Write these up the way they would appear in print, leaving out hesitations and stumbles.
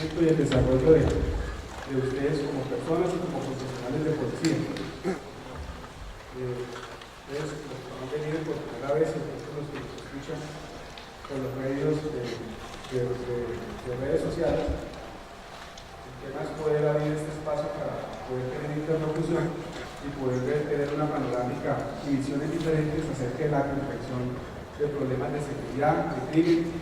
crecimiento y el desarrollo de ustedes como personas y como profesionales de policía. Ustedes han venido por primera vez, entonces los que nos escuchan por los medios de redes sociales, el tema es poder abrir este espacio para poder tener interlocución y poder tener una panorámica y visiones diferentes acerca de la comprensión de problemas de seguridad, de crimen,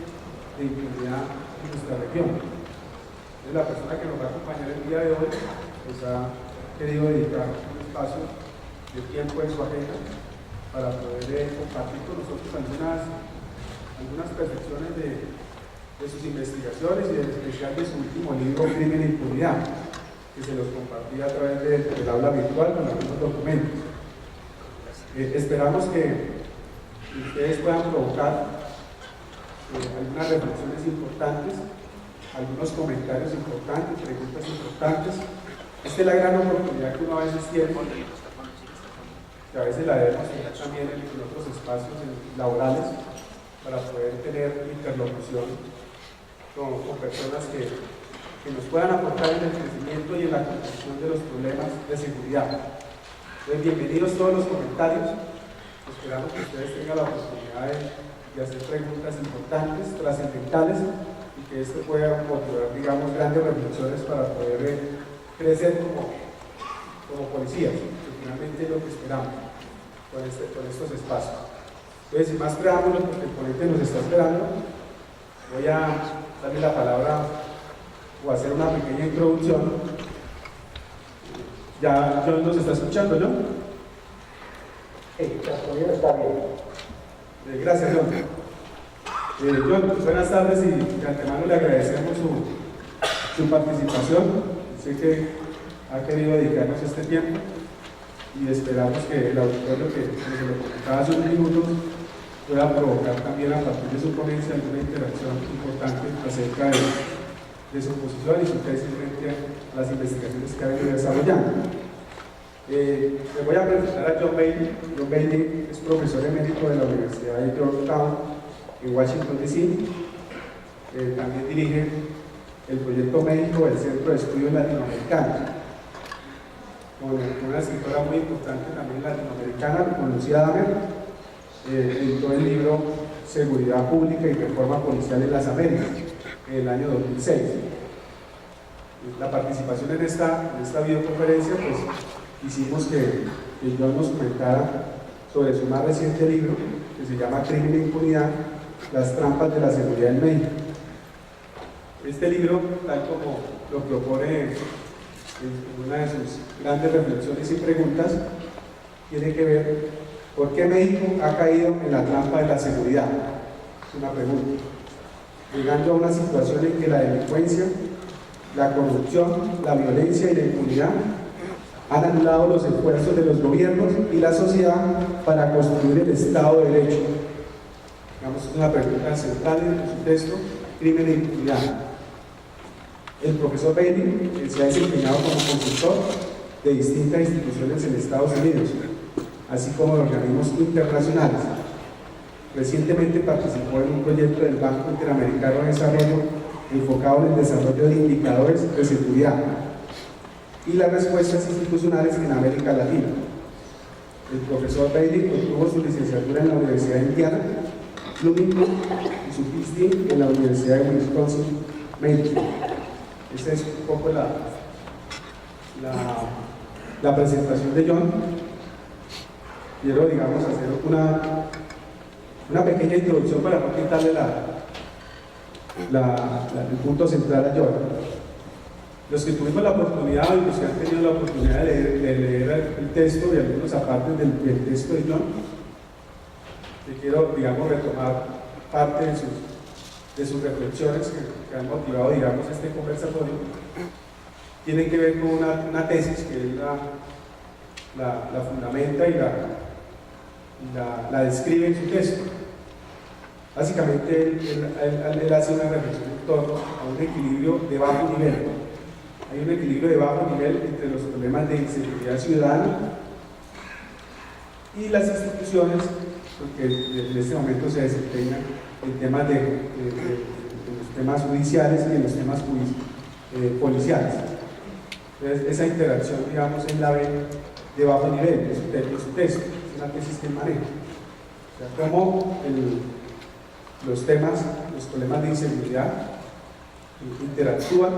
de impunidad en nuestra región. Entonces, la persona que nos va a acompañar el día de hoy pues ha querido dedicar un espacio de tiempo en su agenda para poder compartir con nosotros algunas percepciones de sus investigaciones y en especial de su último libro, Crimen e Impunidad, que se los compartí a través del aula virtual con algunos documentos. Esperamos que ustedes puedan provocar algunas reflexiones importantes, algunos comentarios importantes, preguntas importantes. Esta es la gran oportunidad que uno a veces tiene, que a veces la debemos tener también en otros espacios laborales, para poder tener interlocución con personas que nos puedan aportar en el crecimiento y en la comprensión de los problemas de seguridad. Entonces, bienvenidos todos los comentarios. Esperamos que ustedes tengan la oportunidad de hacer preguntas importantes, trascendentales, y que esto pueda motivar, digamos, grandes reflexiones para poder crecer como policías, que finalmente es lo que esperamos con estos espacios. Entonces, sin más preámbulos, porque el ponente nos está esperando, voy a darle la palabra o hacer una pequeña introducción. Ya John nos está escuchando, ¿no? Sí, la sonido está bien. Gracias, John. John, pues, buenas tardes y de antemano le agradecemos su participación. Sé que ha querido dedicarnos este tiempo y esperamos que el auditorio que se lo comentaba hace unos minutos pueda provocar también a partir de su ponencia alguna interacción importante acerca de su posición y su tesis frente a las investigaciones que ha venido desarrollando. Les voy a presentar a John Bailey. John Bailey es profesor emérito de la Universidad de Georgetown en Washington, D.C. También dirige el proyecto médico del Centro de Estudios Latinoamericanos, con una escritora muy importante también latinoamericana, con Lucía Damer. Editó el libro Seguridad Pública y Reforma Policial en las Américas en el año 2006. La participación en esta videoconferencia, pues hicimos que John nos comentara sobre su más reciente libro, que se llama Crimen e Impunidad, las trampas de la seguridad en México. Este libro, tal como lo propone en una de sus grandes reflexiones y preguntas, tiene que ver ¿por qué México ha caído en la trampa de la seguridad? Es una pregunta. Llegando a una situación en que la delincuencia, la corrupción, la violencia y la impunidad han anulado los esfuerzos de los gobiernos y la sociedad para construir el Estado de Derecho. Digamos, es una pregunta central en su texto, Crimen e Impunidad. El profesor Bailey se ha desempeñado como consultor de distintas instituciones en Estados Unidos, así como de organismos internacionales. Recientemente participó en un proyecto del Banco Interamericano de Desarrollo enfocado en el desarrollo de indicadores de seguridad y las respuestas institucionales en América Latina. El profesor Bailey obtuvo su licenciatura en la Universidad de Indiana, Bloomington, y su PhD en la Universidad de Wisconsin-Madison. Esta es un poco la presentación de John. Quiero, digamos, hacer una pequeña introducción para no quitarle el punto central a John. Los que tuvimos la oportunidad y los que han tenido la oportunidad de leer el texto y algunos apartes del texto de John, que quiero, digamos, retomar parte de sus reflexiones que han motivado, digamos, este conversatorio, tienen que ver con una tesis que él la fundamenta y la describe en su texto. Básicamente él hace una reflexión en torno a un equilibrio de bajo nivel. Hay un equilibrio de bajo nivel entre los problemas de inseguridad ciudadana y las instituciones, porque en este momento se desempeñan en temas en los temas judiciales y en los temas policiales. Entonces, esa interacción, digamos, él la ve de bajo nivel, de su texto, es una tesis que él maneja. O sea, cómo los problemas de inseguridad interactúan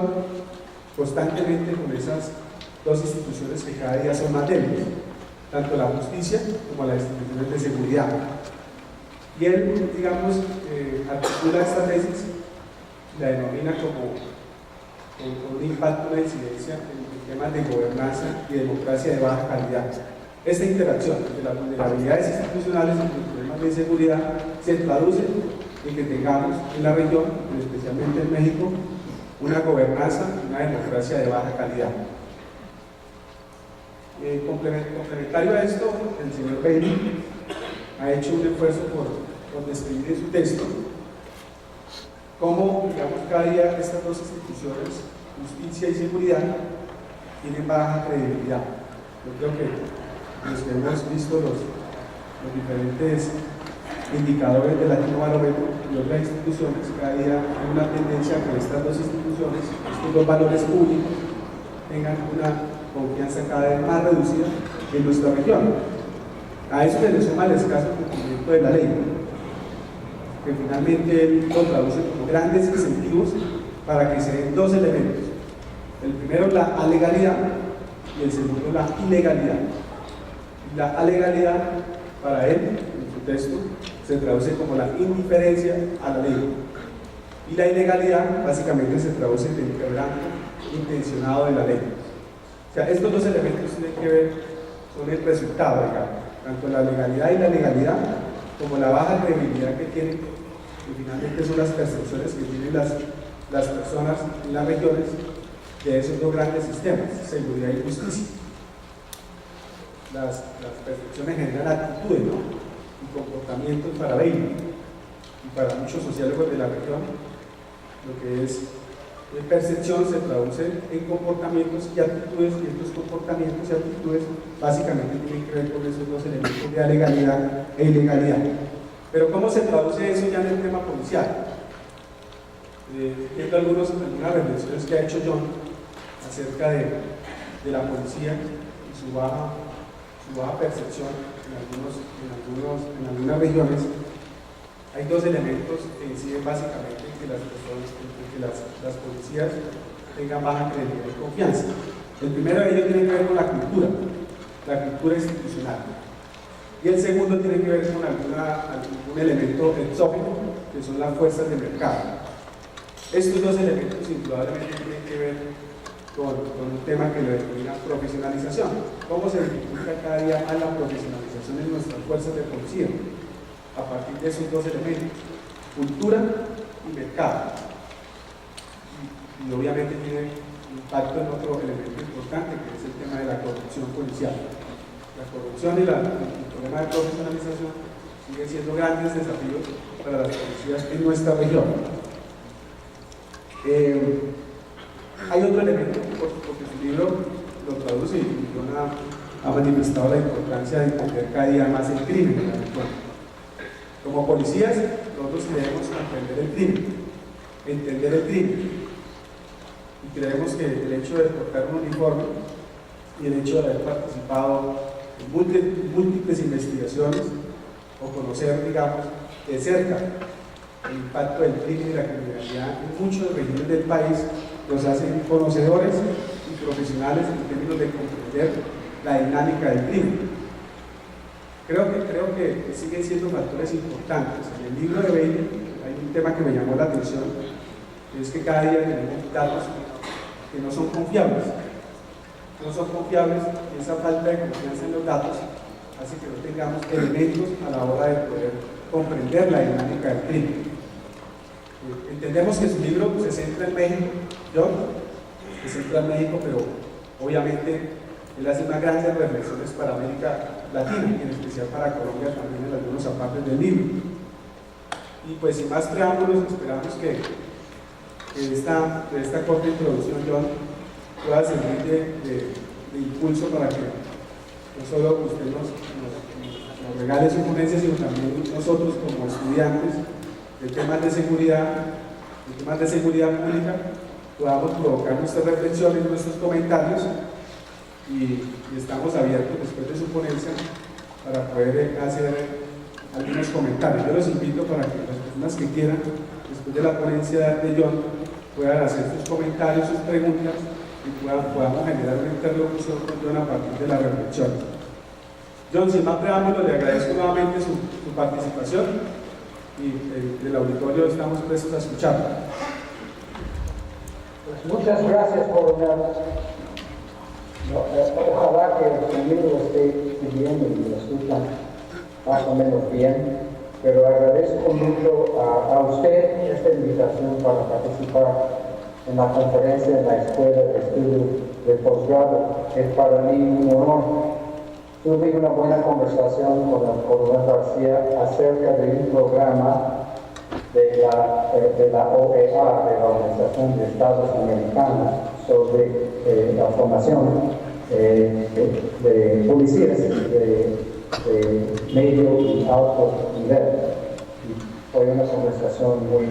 constantemente con esas dos instituciones que cada día son más débiles, tanto la justicia como las instituciones de seguridad. Y él, digamos, articula esta tesis, la denomina como un impacto, una incidencia en temas de gobernanza y democracia de baja calidad. Esta interacción entre las vulnerabilidades institucionales y los problemas de inseguridad se traduce en que tengamos en la región, especialmente en México, una gobernanza y una democracia de baja calidad. Complementario a esto, el señor Bailey ha hecho un esfuerzo por describir en su texto cómo, digamos, cada día estas dos instituciones, justicia y seguridad, tienen baja credibilidad. Yo creo que los que hemos visto los diferentes indicadores del Latinobarómetro y otras instituciones, cada día hay una tendencia a que estas dos instituciones, estos dos valores públicos, tengan una confianza cada vez más reducida en nuestra región. A eso se le suma el escaso cumplimiento de la ley, que finalmente él lo traduce como grandes incentivos para que se den dos elementos. El primero, la alegalidad, y el segundo, la ilegalidad. La alegalidad, para él, en su texto, se traduce como la indiferencia a la ley. Y la ilegalidad, básicamente, se traduce en el quebranto intencionado de la ley. O sea, estos dos elementos tienen que ver con el resultado, digamos, tanto la legalidad y la legalidad, como la baja credibilidad que tienen, que finalmente son las percepciones que tienen las personas en las regiones de esos dos grandes sistemas, seguridad y justicia. Las percepciones generan actitudes, ¿no?, y comportamientos para Bailey y para muchos sociólogos de la región. Lo que es percepción se traduce en comportamientos y actitudes, y estos comportamientos y actitudes básicamente tienen que ver con esos dos elementos de legalidad e ilegalidad. Pero ¿cómo se traduce eso ya en el tema policial? Viendo algunas reflexiones que ha hecho John acerca de la policía y su baja percepción en algunas regiones, hay dos elementos que inciden básicamente en que las policías tengan baja credibilidad y confianza. El primero de ellos tiene que ver con la cultura institucional. Y el segundo tiene que ver con algún elemento exógeno, que son las fuerzas de mercado. Estos dos elementos indudablemente tienen que ver con un tema que lo denomina profesionalización. ¿Cómo se dificulta cada día más la profesionalización en nuestras fuerzas de policía? A partir de esos dos elementos, cultura y mercado. Y obviamente tiene impacto en otro elemento importante, que es el tema de la corrupción policial. La corrupción y el problema de profesionalización siguen siendo grandes desafíos para las policías en nuestra región. Hay otro elemento, porque su libro lo traduce y John ha manifestado la importancia de entender cada día más el crimen en la región. Como policías, nosotros debemos entender el crimen. Y creemos que el hecho de portar un uniforme y el hecho de haber participado en múltiples investigaciones o conocer, digamos, de cerca el impacto del crimen y la criminalidad en muchas regiones del país nos hacen conocedores y profesionales en términos de comprender la dinámica del crimen. Creo que siguen siendo factores importantes. En el libro de Bailey hay un tema que me llamó la atención, que es que cada día tenemos datos que no son confiables. No son confiables, y esa falta de confianza en los datos hace que no tengamos elementos a la hora de poder comprender la dinámica del crimen. Entendemos que su libro se centra en México, se centra en México, pero obviamente él hace unas grandes reflexiones para América Latina, y en especial para Colombia también en algunos apartes del libro. Y pues sin más preámbulos, esperamos que esta corta introducción, John, pueda servir de impulso para que no solo usted nos regale su ponencia, sino también nosotros como estudiantes de temas de seguridad pública, podamos provocar nuestras reflexiones, nuestros comentarios y estamos abiertos después de su ponencia para poder hacer algunos comentarios. Yo los invito para que las personas que quieran, después de la ponencia de John, puedan hacer sus comentarios, sus preguntas y podamos generar una interlocución con John a partir de la reflexión. John, sin más preámbulos, le agradezco nuevamente su participación y del auditorio estamos prestos a escucharlo. Pues muchas gracias, coronel. Ojalá que el sonido esté bien y lo escuchan más o menos bien, pero agradezco mucho a usted esta invitación para participar en la conferencia en la Escuela de Estudios de Posgrado. Es para mí un honor. Tuve una buena conversación con el coronel García acerca de un programa de la OEA, de la Organización de Estados Americanos, sobre la formación de policías de medio y alto nivel. Y fue una conversación muy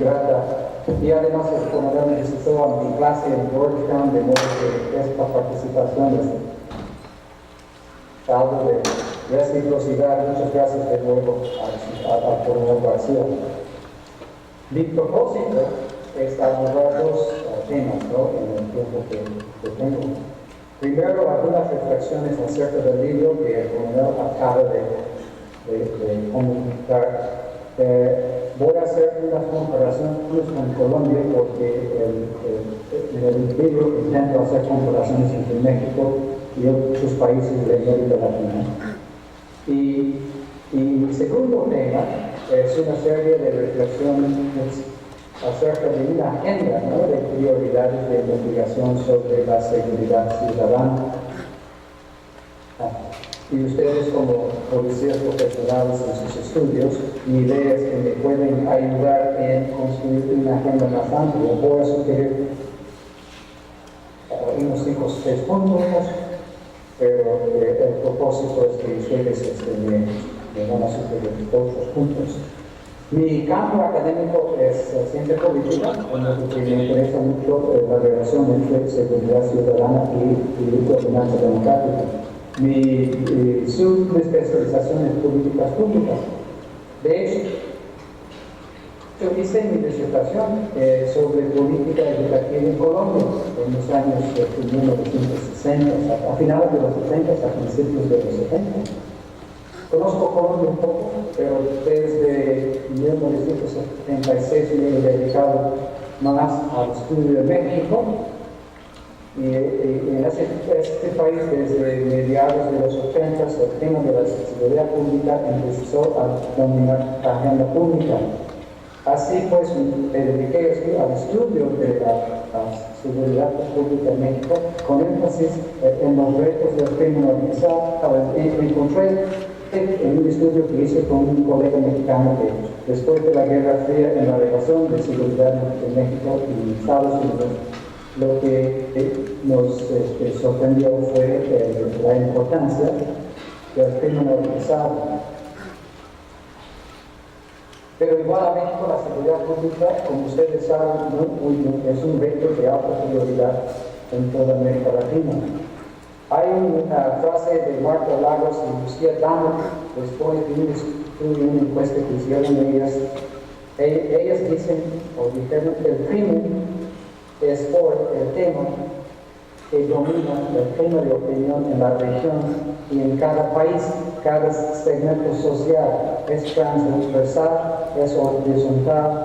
grata. Y además el coronel me visitó a mi clase en Georgetown, de modo que esta participación es algo de reciprocidad. Muchas gracias de nuevo al coronel García. Mi propósito es abordar dos temas, ¿no?, en el tiempo que tengo. Primero, algunas reflexiones acerca del libro que el coronel acaba de comunicar. Voy a hacer una comparación con Colombia porque en el libro intento hacer comparaciones entre México y otros países de América Latina. Y mi segundo tema es una serie de reflexiones acerca de una agenda, ¿no?, de prioridades de investigación sobre la seguridad ciudadana. Y ustedes como policías profesionales en sus estudios, mi idea es que me pueden ayudar en construir una agenda más amplia. Voy a sugerir unos 5 o 6 puntos, pero el propósito es que ustedes me van a sugerir otros puntos. Mi campo académico es ciencia política, porque me interesa mucho la relación entre seguridad ciudadana y gobernanza democrática. Mi subespecialización es políticas públicas. De hecho, yo hice mi disertación sobre política educativa en Colombia en los años 1960, a finales de los 60 a principios de los 70. Conozco Colombia un poco, pero desde 1976 me he dedicado más al estudio de México. Y en este país, desde mediados de los 80, el tema de la seguridad pública empezó a dominar la agenda pública. Así pues, me dediqué al estudio de la seguridad pública en México, con énfasis en los retos del crimen organizado. Encontré en un estudio que hice con un colega mexicano que después de la Guerra Fría, en la relación de seguridad entre México y Estados Unidos, lo que nos sorprendió fue la importancia del crimen organizado. Pero igualmente la seguridad pública, como ustedes saben muy bien, es un reto de alta prioridad en toda América Latina. Hay una frase de Marta Lagos y Lucía Dama, después de un estudio, una encuesta que hicieron ellas dicen, o dijeron, que el crimen es por el tema que domina, el tema de opinión en la región y en cada país, cada segmento social. Es transversal, es horizontal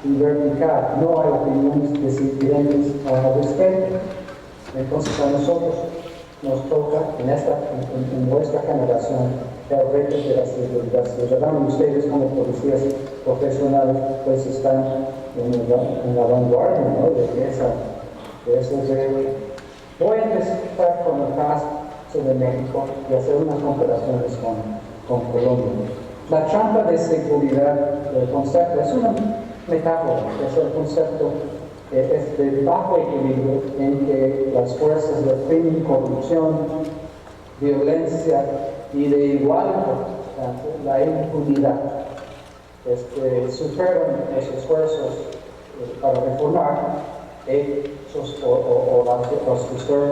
y vertical. No hay opiniones disidentes al respecto. Entonces a nosotros nos toca en nuestra generación el reto de la seguridad ciudadana. Ustedes como policías profesionales pues están en la vanguardia, ¿no?, de ese reto. Voy a empezar con el caso de México y hacer unas comparaciones con Colombia. La trampa de seguridad del concepto es una metáfora, es el concepto es de bajo equilibrio en que las fuerzas del crimen, corrupción, violencia y de igual importancia la impunidad superan los esfuerzos para reformar hechos los que fueron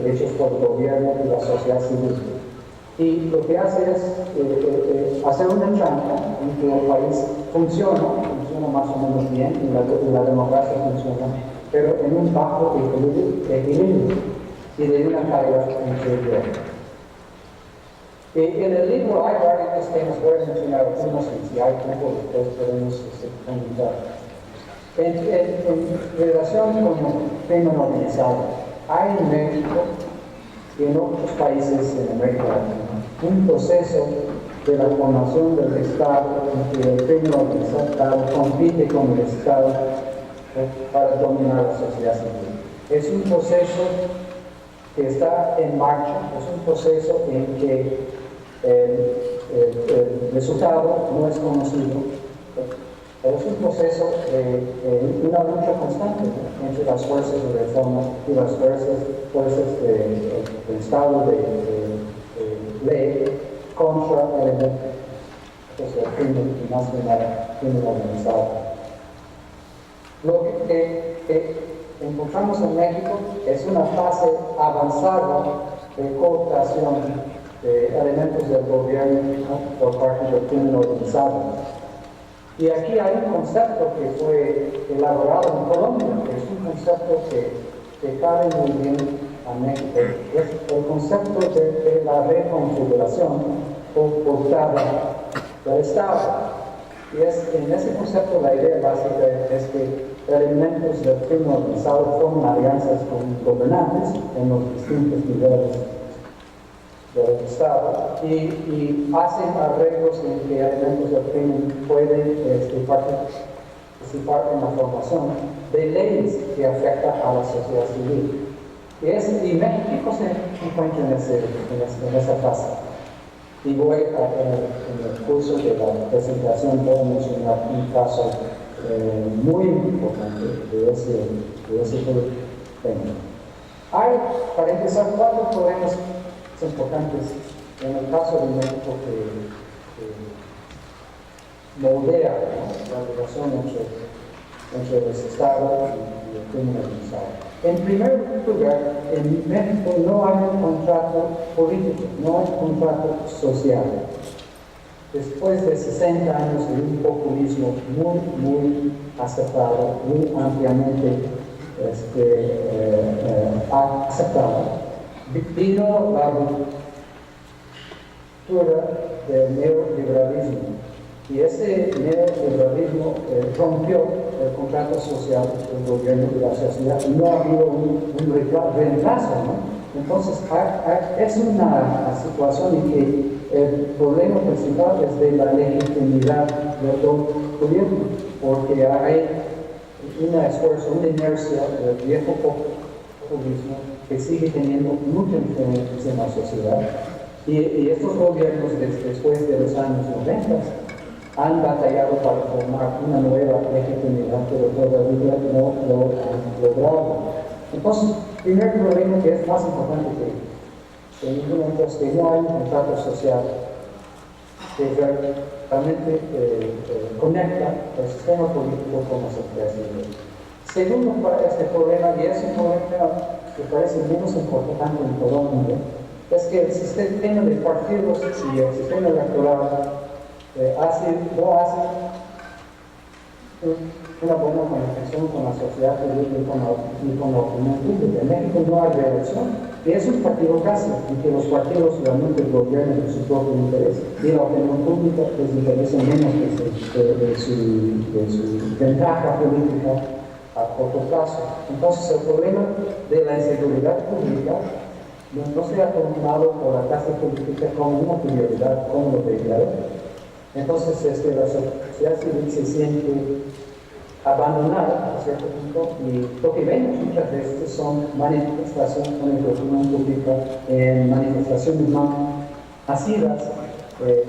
hechos por el gobierno y la sociedad civil. Y lo que hace es hacer una trampa en que el país funciona más o menos bien, y la democracia funciona, pero en un bajo equilibrio y de una caída interior. En el libro hay varios temas, voy a mencionar algunos, y si hay tiempo después podemos comentar. En relación con el crimen organizado, hay en México y en otros países en América Latina un proceso de la formación del Estado en que el crimen organizado compite con el Estado para dominar la sociedad civil. Es un proceso que está en marcha, es un proceso en que el resultado no es conocido, pero es un proceso de una lucha constante, ¿no?, entre las fuerzas de reforma y las fuerzas del Estado de ley contra el crimen, y más que nada crimen organizado. Lo que encontramos en México es una fase avanzada de cooptación de elementos del gobierno, ¿no?, por parte del crimen organizado. Y aquí hay un concepto que fue elaborado en Colombia, que es un concepto que cabe muy bien a México. Es el concepto de la reconfiguración portada del Estado. Y en ese concepto la idea básica es que elementos del crimen organizado forman alianzas con gobernantes en los distintos niveles del Estado y hacen arreglos en que elementos del crimen pueden participar en la formación de leyes que afectan a la sociedad civil. Y México se encuentra en esa fase. Y voy en el curso de la presentación voy a mencionar un caso muy importante de ese tema. Hay, para empezar, 4 problemas importantes en el caso de México que moldea, ¿no?, la relación entre el Estado y el crimen organizado. En primer lugar, en México no hay un contrato político, no hay un contrato social. Después de 60 años de un populismo muy aceptado, muy ampliamente aceptado, vino la ruptura del neoliberalismo. Y ese neoliberalismo rompió el contrato social del gobierno y la sociedad. No ha habido un reemplazo, ¿no? Entonces, es una situación en que el problema principal es de la legitimidad del gobierno, porque hay un esfuerzo, una inercia del viejo populismo que sigue teniendo mucha influencia en la sociedad. Y estos gobiernos, después de los años 90, han batallado para formar una nueva legitimidad, pero todavía no lo han logrado. Entonces, el primer problema, que es más importante que ningún otro, es que no hay un contrato social que realmente conecta el sistema político con la sociedad civil. Segundo, para este problema, y es un problema que parece menos importante en Colombia, es que el sistema de partidos y el sistema electoral no hace una buena conexión con la sociedad civil y con la opinión pública. En México no hay reelección y es un partido casi, en que los partidos realmente gobiernan de su propio interés y la opinión pública les interesa menos de su ventaja política a corto plazo. Entonces el problema de la inseguridad pública no se ha tomado por la clase política como una prioridad, como lo debería haber. Entonces la sociedad civil se siente abandonada a cierto punto, y lo que vemos muchas veces son manifestaciones con la opinión pública, manifestaciones masivas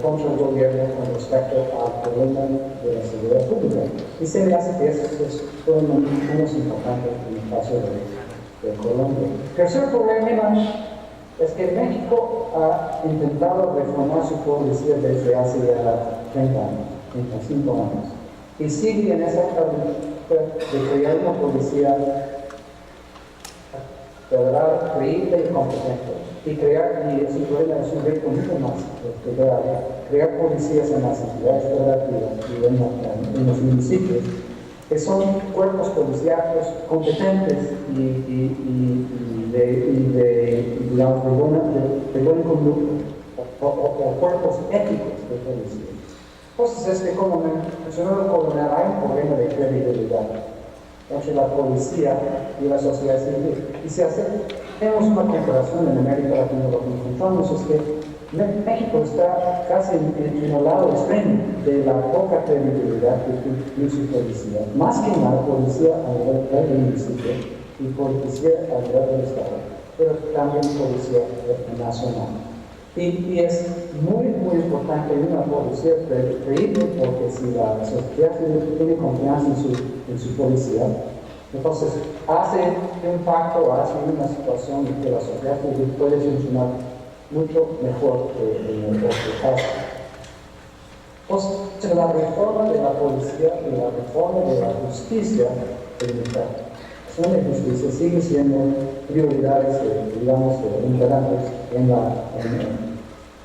contra el gobierno con respecto al problema de la seguridad pública. Y se me hace que eso es todo menos importante en el caso de Colombia. Tercer problema es que México ha intentado reformar su policía desde hace ya 30 años, 35 años, y sigue en esa de crear una policía federal creíble y competente. Y es un reto mucho más grave, crear policías en las entidades federativas y en los municipios, que son cuerpos policíacos competentes digamos, de buen conducto, o cuerpos éticos de policía. Entonces, como mencionó el coronel, hay un problema de credibilidad entre la policía y la sociedad civil. Y si hacemos una comparación en América Latina, lo que encontramos es que México está casi en el lado extremo de la poca credibilidad de su policía. Más que nada, policía a nivel del municipio y policía a nivel del Estado, pero también policía nacional. Y es muy importante una policía creíble, porque si la sociedad civil tiene confianza en su policía, entonces hace un pacto, hace una situación en que la sociedad civil puede funcionar mucho mejor que en el otro caso. Entonces, la reforma de la policía y la reforma de la justicia de justicia sigue siendo prioridades, digamos, imperantes en el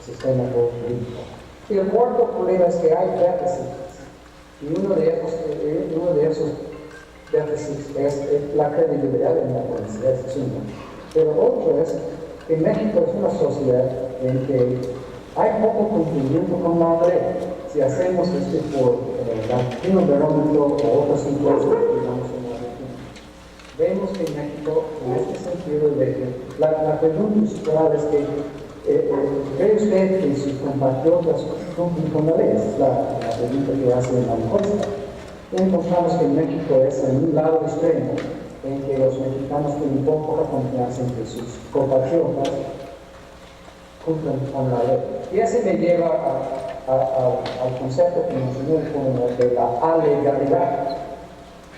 sistema político. Y el cuarto problema es que hay déficits, y uno de esos déficits es la credibilidad de la policía, es uno. Pero otro es que México es una sociedad en que hay poco cumplimiento con la ley. Si hacemos por el barómetro o otros encuestas, digamos, vemos que en México, en este sentido, la pregunta principal es que ¿cree usted que sus compatriotas cumplen con la ley? Es la pregunta que hace en la encuesta. Y encontramos que en México es en un lado extremo, en que los mexicanos tienen poca confianza en que sus compatriotas cumplen con la ley. Y eso me lleva al concepto que mencioné como de la alegalidad,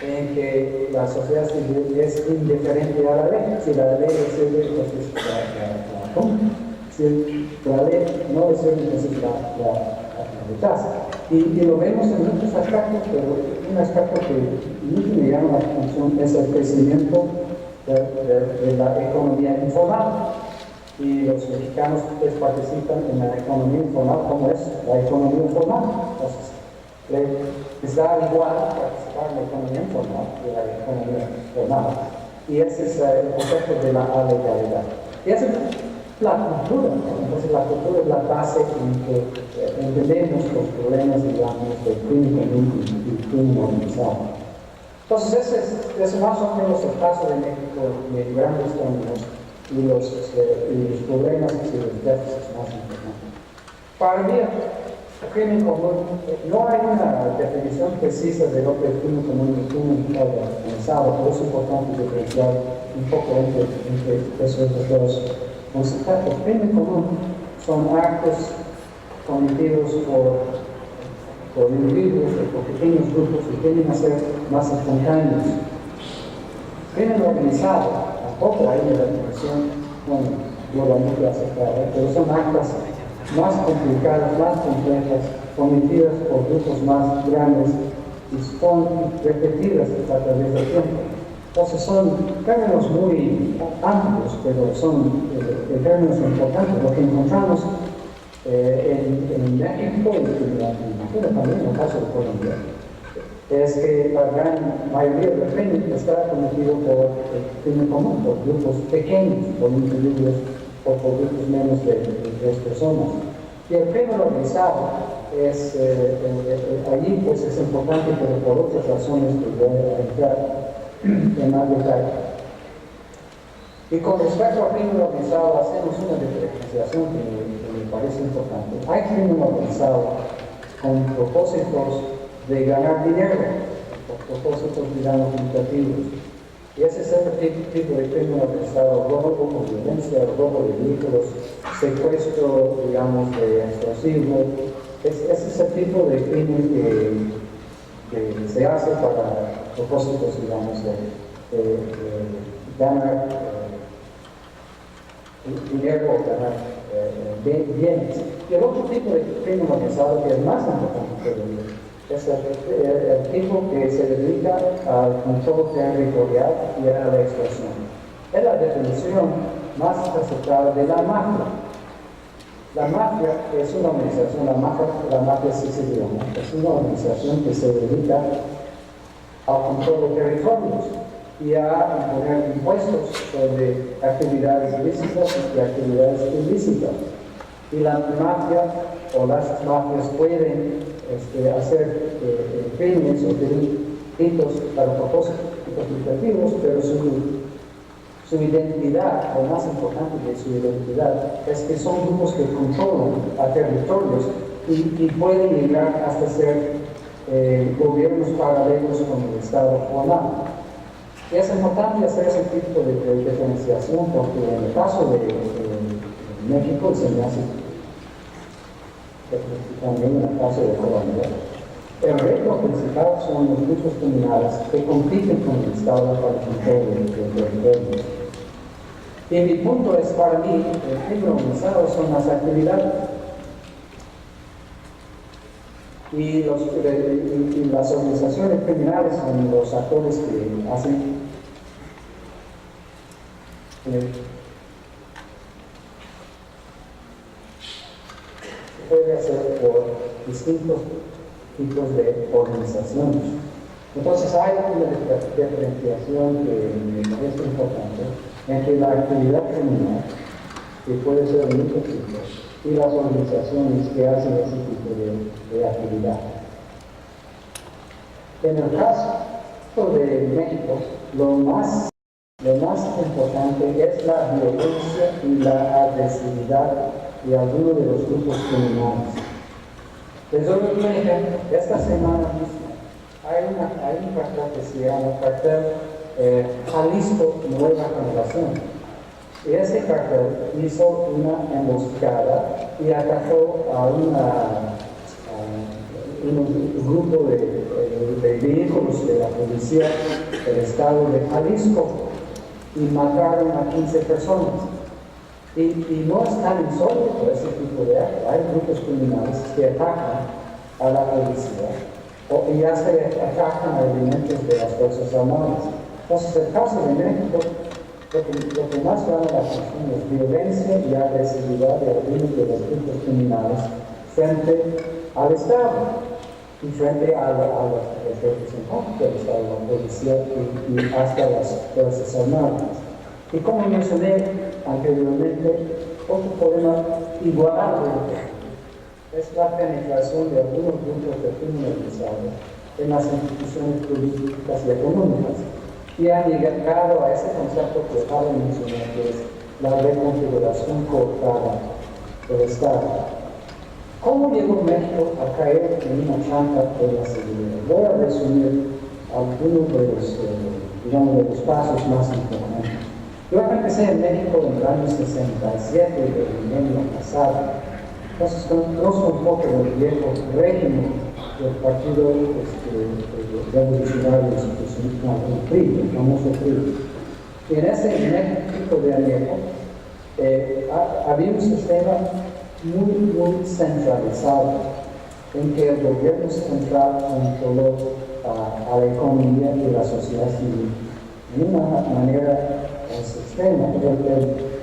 en que la sociedad civil es indiferente a la ley. Si la ley es civil, entonces la cumple. Si la ley no es civil, entonces la rechaza. Y lo vemos en muchos aspectos, pero un aspecto que mucho me llama la atención es el crecimiento de la economía informal. Y los mexicanos pues, participan en la economía informal, como es la economía formal. Entonces, les da igual participar en la economía informal que la economía formal. Y ese es el concepto de la legalidad. Y esa es la cultura, ¿no? Entonces la cultura es la base en que entendemos los problemas, digamos, del crimen común y crimen organizado. Entonces ese es más o menos el caso de México en grandes términos y los problemas y los déficits más importantes. Para mí, el crimen común, no hay una definición precisa de lo que es crimen común y crimen organizado, pero es importante diferenciar un poco entre esos dos conceptos. Crimen común son actos cometidos por individuos o por pequeños grupos que tienden a ser más espontáneos. Crimen organizado, tampoco hay una definición, globalmente aceptada, pero son actos más complicadas, más complejas, cometidas por grupos más grandes y son repetidas a través del tiempo. Entonces son términos muy amplios, pero son términos importantes. Lo que encontramos en México y también en el caso de Colombia es que la gran mayoría del crimen está cometido por crimen común, por grupos pequeños, por individuos o por grupos menos de 3 personas. Y el crimen organizado es, allí pues es importante, pero por otras razones que voy a entrar en más detalle. Y con respecto al crimen organizado, hacemos una diferenciación que me parece importante. Hay crimen organizado con propósitos de ganar dinero, por propósitos, digamos, lucrativos. Y ese es el tipo de crimen organizado: robo con violencia, robo de vehículos, secuestro, digamos, de explosivos. Ese es el tipo de crimen que se hace para propósitos, digamos, de ganar dinero o ganar bienes. Y el otro tipo de crimen organizado, que es más importante todavía, Es el tipo que se dedica al control territorial y a la extorsión. Es la definición más aceptada de la mafia. La mafia es una organización, la mafia siciliana, es una organización que se dedica al control de territorios y a imponer impuestos sobre actividades ilícitas y actividades ilícitas. Y la mafia o las mafias pueden hacer crímenes o delitos para propósitos educativos, pero su identidad, lo más importante de su identidad, es que son grupos que controlan a territorios y pueden llegar hasta ser gobiernos paralelos con el Estado formal. Y es importante hacer ese tipo de diferenciación porque en el caso de México se me hace también en el caso de Colombia. El reto principal son los grupos criminales que compiten con el Estado para el control del territorio. Y mi punto es, para mí, el crimen organizado son las actividades. Y las organizaciones criminales son los actores que hacen se puede hacer por distintos tipos de organizaciones. Entonces hay una diferenciación que me parece importante entre la actividad criminal, que puede ser de muchos tipos, y las organizaciones que hacen ese tipo de actividad. En el caso de México, lo más importante es la violencia y la agresividad de algunos de los grupos criminales. Les doy un ejemplo. Esta semana misma hay un cartel que se llama Cartel Jalisco Nueva Generación. Y ese cartel hizo una emboscada y atacó a un grupo de vehículos de la policía del estado de Jalisco y mataron a 15 personas. Y no es tan insólito ese tipo de acto. Hay grupos criminales que atacan a la policía y hasta atacan a elementos de las Fuerzas Armadas. Entonces, el caso de México, lo que más llama la atención es violencia y agresividad de algunos de los grupos criminales frente al Estado y frente a los representantes del Estado, la policía y hasta las Fuerzas Armadas. Y como mencioné anteriormente, otro problema igual es la penetración de algunos grupos de crimen organizado en las instituciones políticas y económicas. Y han llegado a ese concepto que acabo de mencionar, que es la reconfiguración cooptada del Estado. ¿Cómo llegó México a caer en una trampa de la seguridad? Voy a resumir algunos de los pasos más importantes. Yo empecé en México en el año 67 del milenio pasado. Entonces conozco un poco del viejo régimen del Partido Revolucionario Institucional, el PRI, el famoso PRI. Y en ese México de añejo había un sistema muy centralizado en que el gobierno central controló a la economía y la sociedad civil de una manera extrema.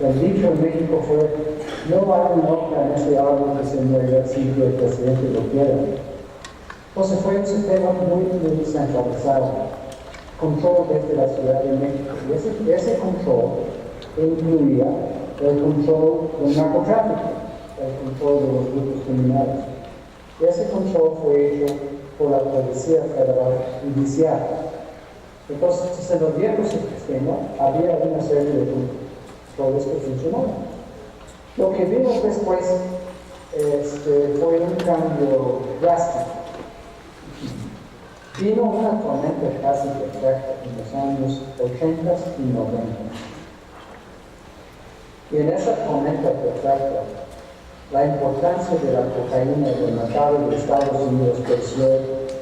El dicho en México fue: no hay un hoja en ese árbol que se mueva sin que el presidente lo quiera. Entonces fue un sistema muy centralizado, control desde la Ciudad de México. Y ese control incluía el control del narcotráfico, el control de los grupos criminales. Y ese control fue hecho por la Policía Federal Judicial. Entonces, en los viejos sistemas había una serie de controles que funcionaban. Lo que vimos después fue un cambio drástico. Vino una tormenta casi perfecta en los años 80 y 90. Y en esa tormenta perfecta, la importancia de la cocaína en el mercado de Estados Unidos creció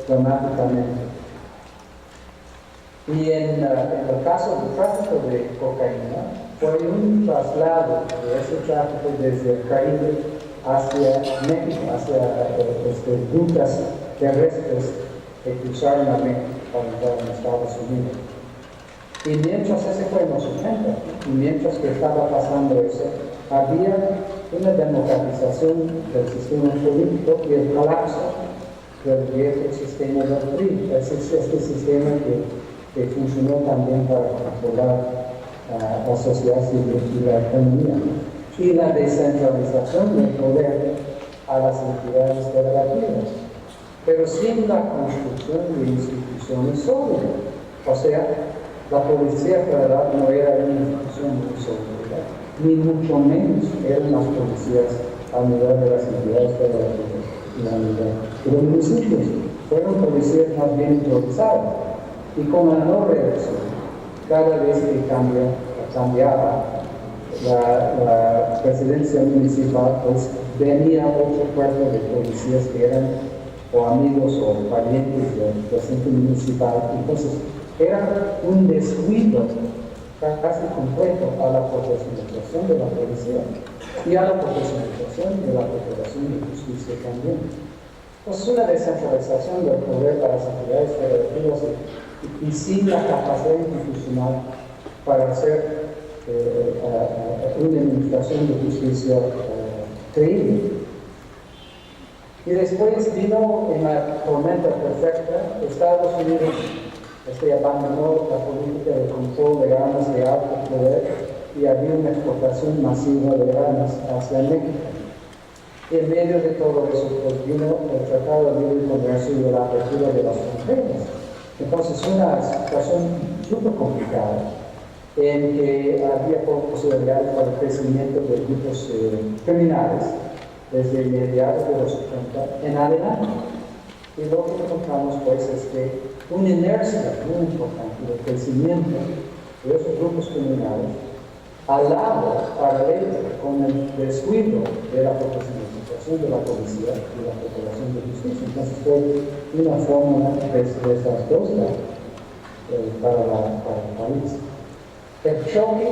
dramáticamente. Y en el caso del tráfico de cocaína, fue un traslado de ese tráfico desde el Caribe hacia México, hacia rutas terrestres que cruzaron la México para entrar en Estados Unidos. Y mientras ese fue en los 80, y mientras que estaba pasando eso, había una democratización del sistema político y el colapso del viejo sistema del PRI. Este sistema que funcionó también para controlar la sociedad civil y la economía. Y la descentralización del poder a las entidades federativas, pero sin la construcción de instituciones sólidas. O sea, la Policía Federal no era una institución muy sólida, ni mucho menos eran las policías a nivel de las entidades federativas y a nivel de los municipios. Fueron policías más bien improvisadas y con la no reelección. Cada vez que cambiaba la presidencia municipal, pues venía otro cuerpo de policías que eran o amigos o parientes del presidente municipal. Entonces, era un descuido casi completo a la profesionalización de la policía y a la profesionalización de la Procuración de Justicia también. Pues una descentralización del poder para las entidades federativas y sin la capacidad institucional para hacer una administración de justicia creíble. Y después vino en la tormenta perfecta, Estados Unidos abandonó la política de control de armas de alto poder y había una exportación masiva de armas hacia México. Y en medio de todo eso, pues vino el Tratado de Libre Comercio y la apertura de las fronteras. Entonces, una situación súper complicada en que había posibilidades para el crecimiento de grupos criminales desde mediados de los 70 en adelante. Y lo que encontramos pues es que una inercia muy importante del crecimiento de esos grupos criminales al lado, paralelo con el descuido de la profesionalización de la policía y la procuración de justicia. Entonces fue una fórmula desastrosa para el país. El choque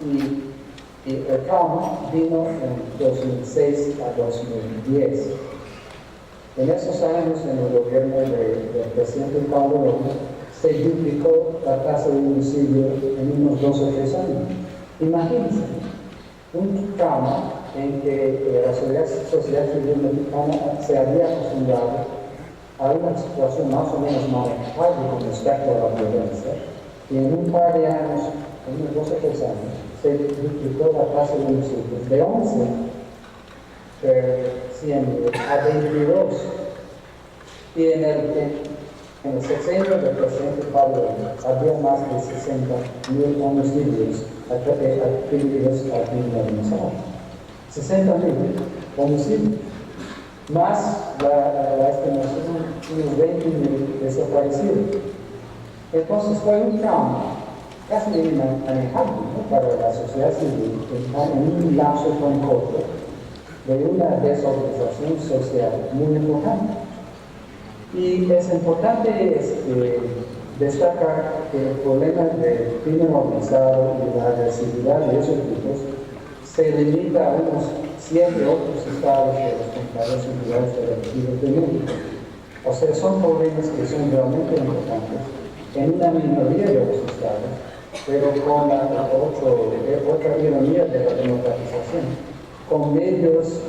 y el trauma vino en 2006 a 2010. En esos años, en el gobierno del presidente Calderón, se duplicó la tasa de homicidio en unos 2 o 3 años. Imagínense, un trauma en que la sociedad civil mexicana se había acostumbrado a una situación más o menos manejable con respecto a la violencia, y en un par de años, en unos 2 o 3 años, se duplicó la tasa de homicidios de 11 a 22. Y en el sexenio del presidente Calderón había más de 60,000 homicidios atribuidos al crimen organizado. 60,000 homicidios. Más la estimación de unos 20,000 desaparecidos. Entonces fue un trauma casi inmanejable, ¿no?, para la sociedad civil en un lapso tan corto de una desorganización social muy importante. Y es importante destacar que el problema del crimen organizado y la agresividad de esos grupos se limita a unos 7 otros estados de los condados y ciudades federativos de México. O sea, son problemas que son realmente importantes en una minoría de los estados, pero con otra ironía de la democratización, con medios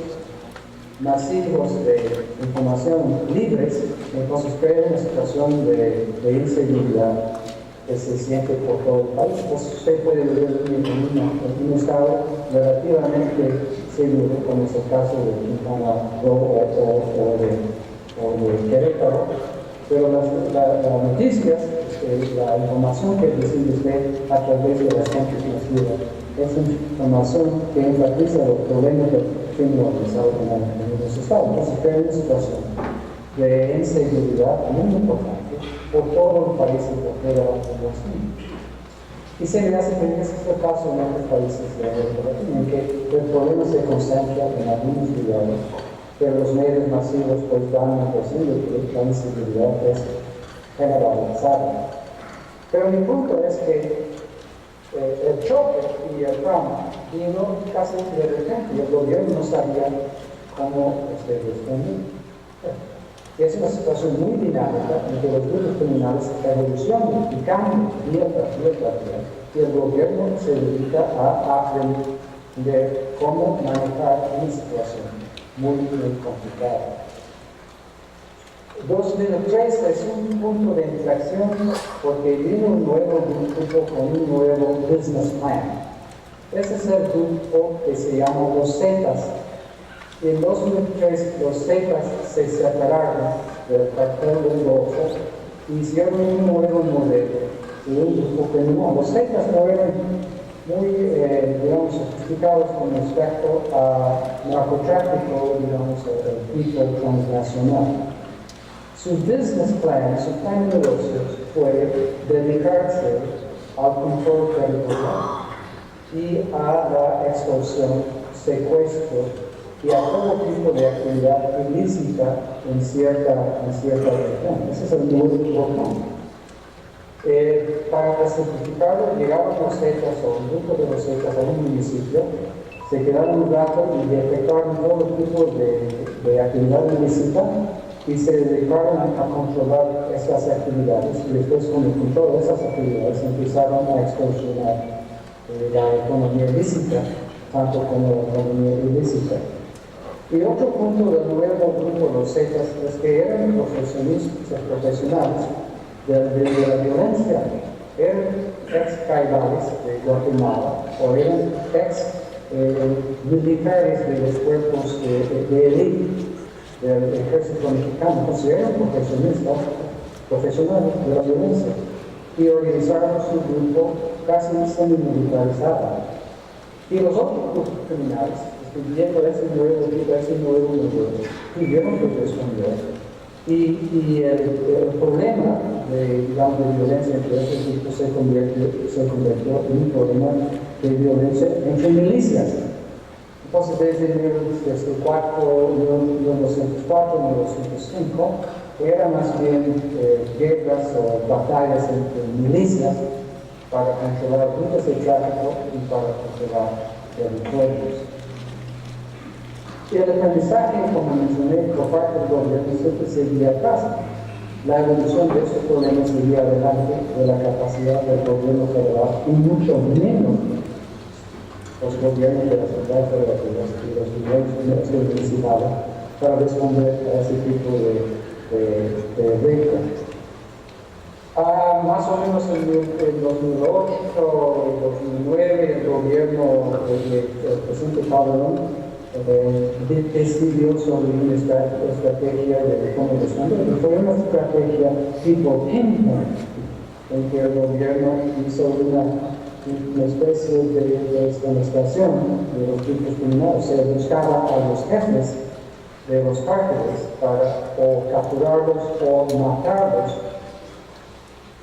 masivos de información libres. Entonces crea una situación de inseguridad que se siente por todo el país. Pues usted puede vivir en un estado relativamente seguro, como es el caso de Quintana Roo o de Querétaro, pero las noticias, la información que recibe usted a través de las fuentes masivas es información que enfatiza los problemas del crimen organizado en los estados. Entonces crea una situación de inseguridad muy importante por todo el país y por toda la población. Y se me hace que ese es el caso en otros países de América Latina, en que el problema se concentra en algunos lugares, pero los medios masivos pues dan la impresión de que la inseguridad es generalizada. Pero mi punto es que el choque y el trauma vino casi de repente y el gobierno no sabía cómo responder. Es una situación muy dinámica en que los grupos criminales evolucionan y cambian día tras día, y el gobierno se dedica a aprender cómo manejar una situación muy, muy complicada. 2003 es un punto de inflexión porque viene un nuevo grupo con un nuevo business plan. Ese es el grupo que se llama los Zetas. En 2003 los Zetas se separaron del cartel del Golfo y hicieron un nuevo modelo de un grupo criminal. Los Zetas no eran muy, digamos, sofisticados con respecto a narcotráfico, digamos, el tipo transnacional. Su business plan, su plan de negocios fue dedicarse al control territorial y a la extorsión, secuestro y a todo tipo de actividad ilícita en cierta región. Ese es el nuevo plan. Para simplificarlo, llegaron los Zetas o un grupo de los Zetas a un municipio, se quedaron un rato y detectaron todo tipo de actividad ilícita y se dedicaron a controlar esas actividades y después con el control de esas actividades empezaron a extorsionar la economía ilícita, tanto como la economía ilícita. Y otro punto del nuevo grupo, los Zetas, es que eran profesionales de la violencia, eran ex-caibales de Guatemala o eran ex-militares de los cuerpos de élite del ejército mexicano, entonces eran profesionales de la violencia y organizaron su grupo casi semi-militarizado. Y los otros grupos criminales, viendo ese nuevo modelo, tuvieron que responder. Y el problema de violencia entre esos grupos se convirtió en un problema de violencia entre milicias. Entonces, desde 1904, 1905, era más bien guerras o batallas entre milicias para controlar rutas de tráfico y para controlar territorios. Y el aprendizaje, como mencioné, por parte del gobierno siempre seguía atrás. La evolución de estos problemas seguía adelante de la capacidad del gobierno federal y mucho menos los gobiernos de la ciudad federativa y los gobiernos municipales para responder a ese tipo de retos. Más o menos en 2008 y 2009 el gobierno del presidente Calderón decidió sobre una estrategia de cómo responder. Fue una estrategia tipo pinpoint en que el gobierno hizo una especie de demostración de los grupos criminales, o sea, buscaba a los jefes de los cárteles para o capturarlos o matarlos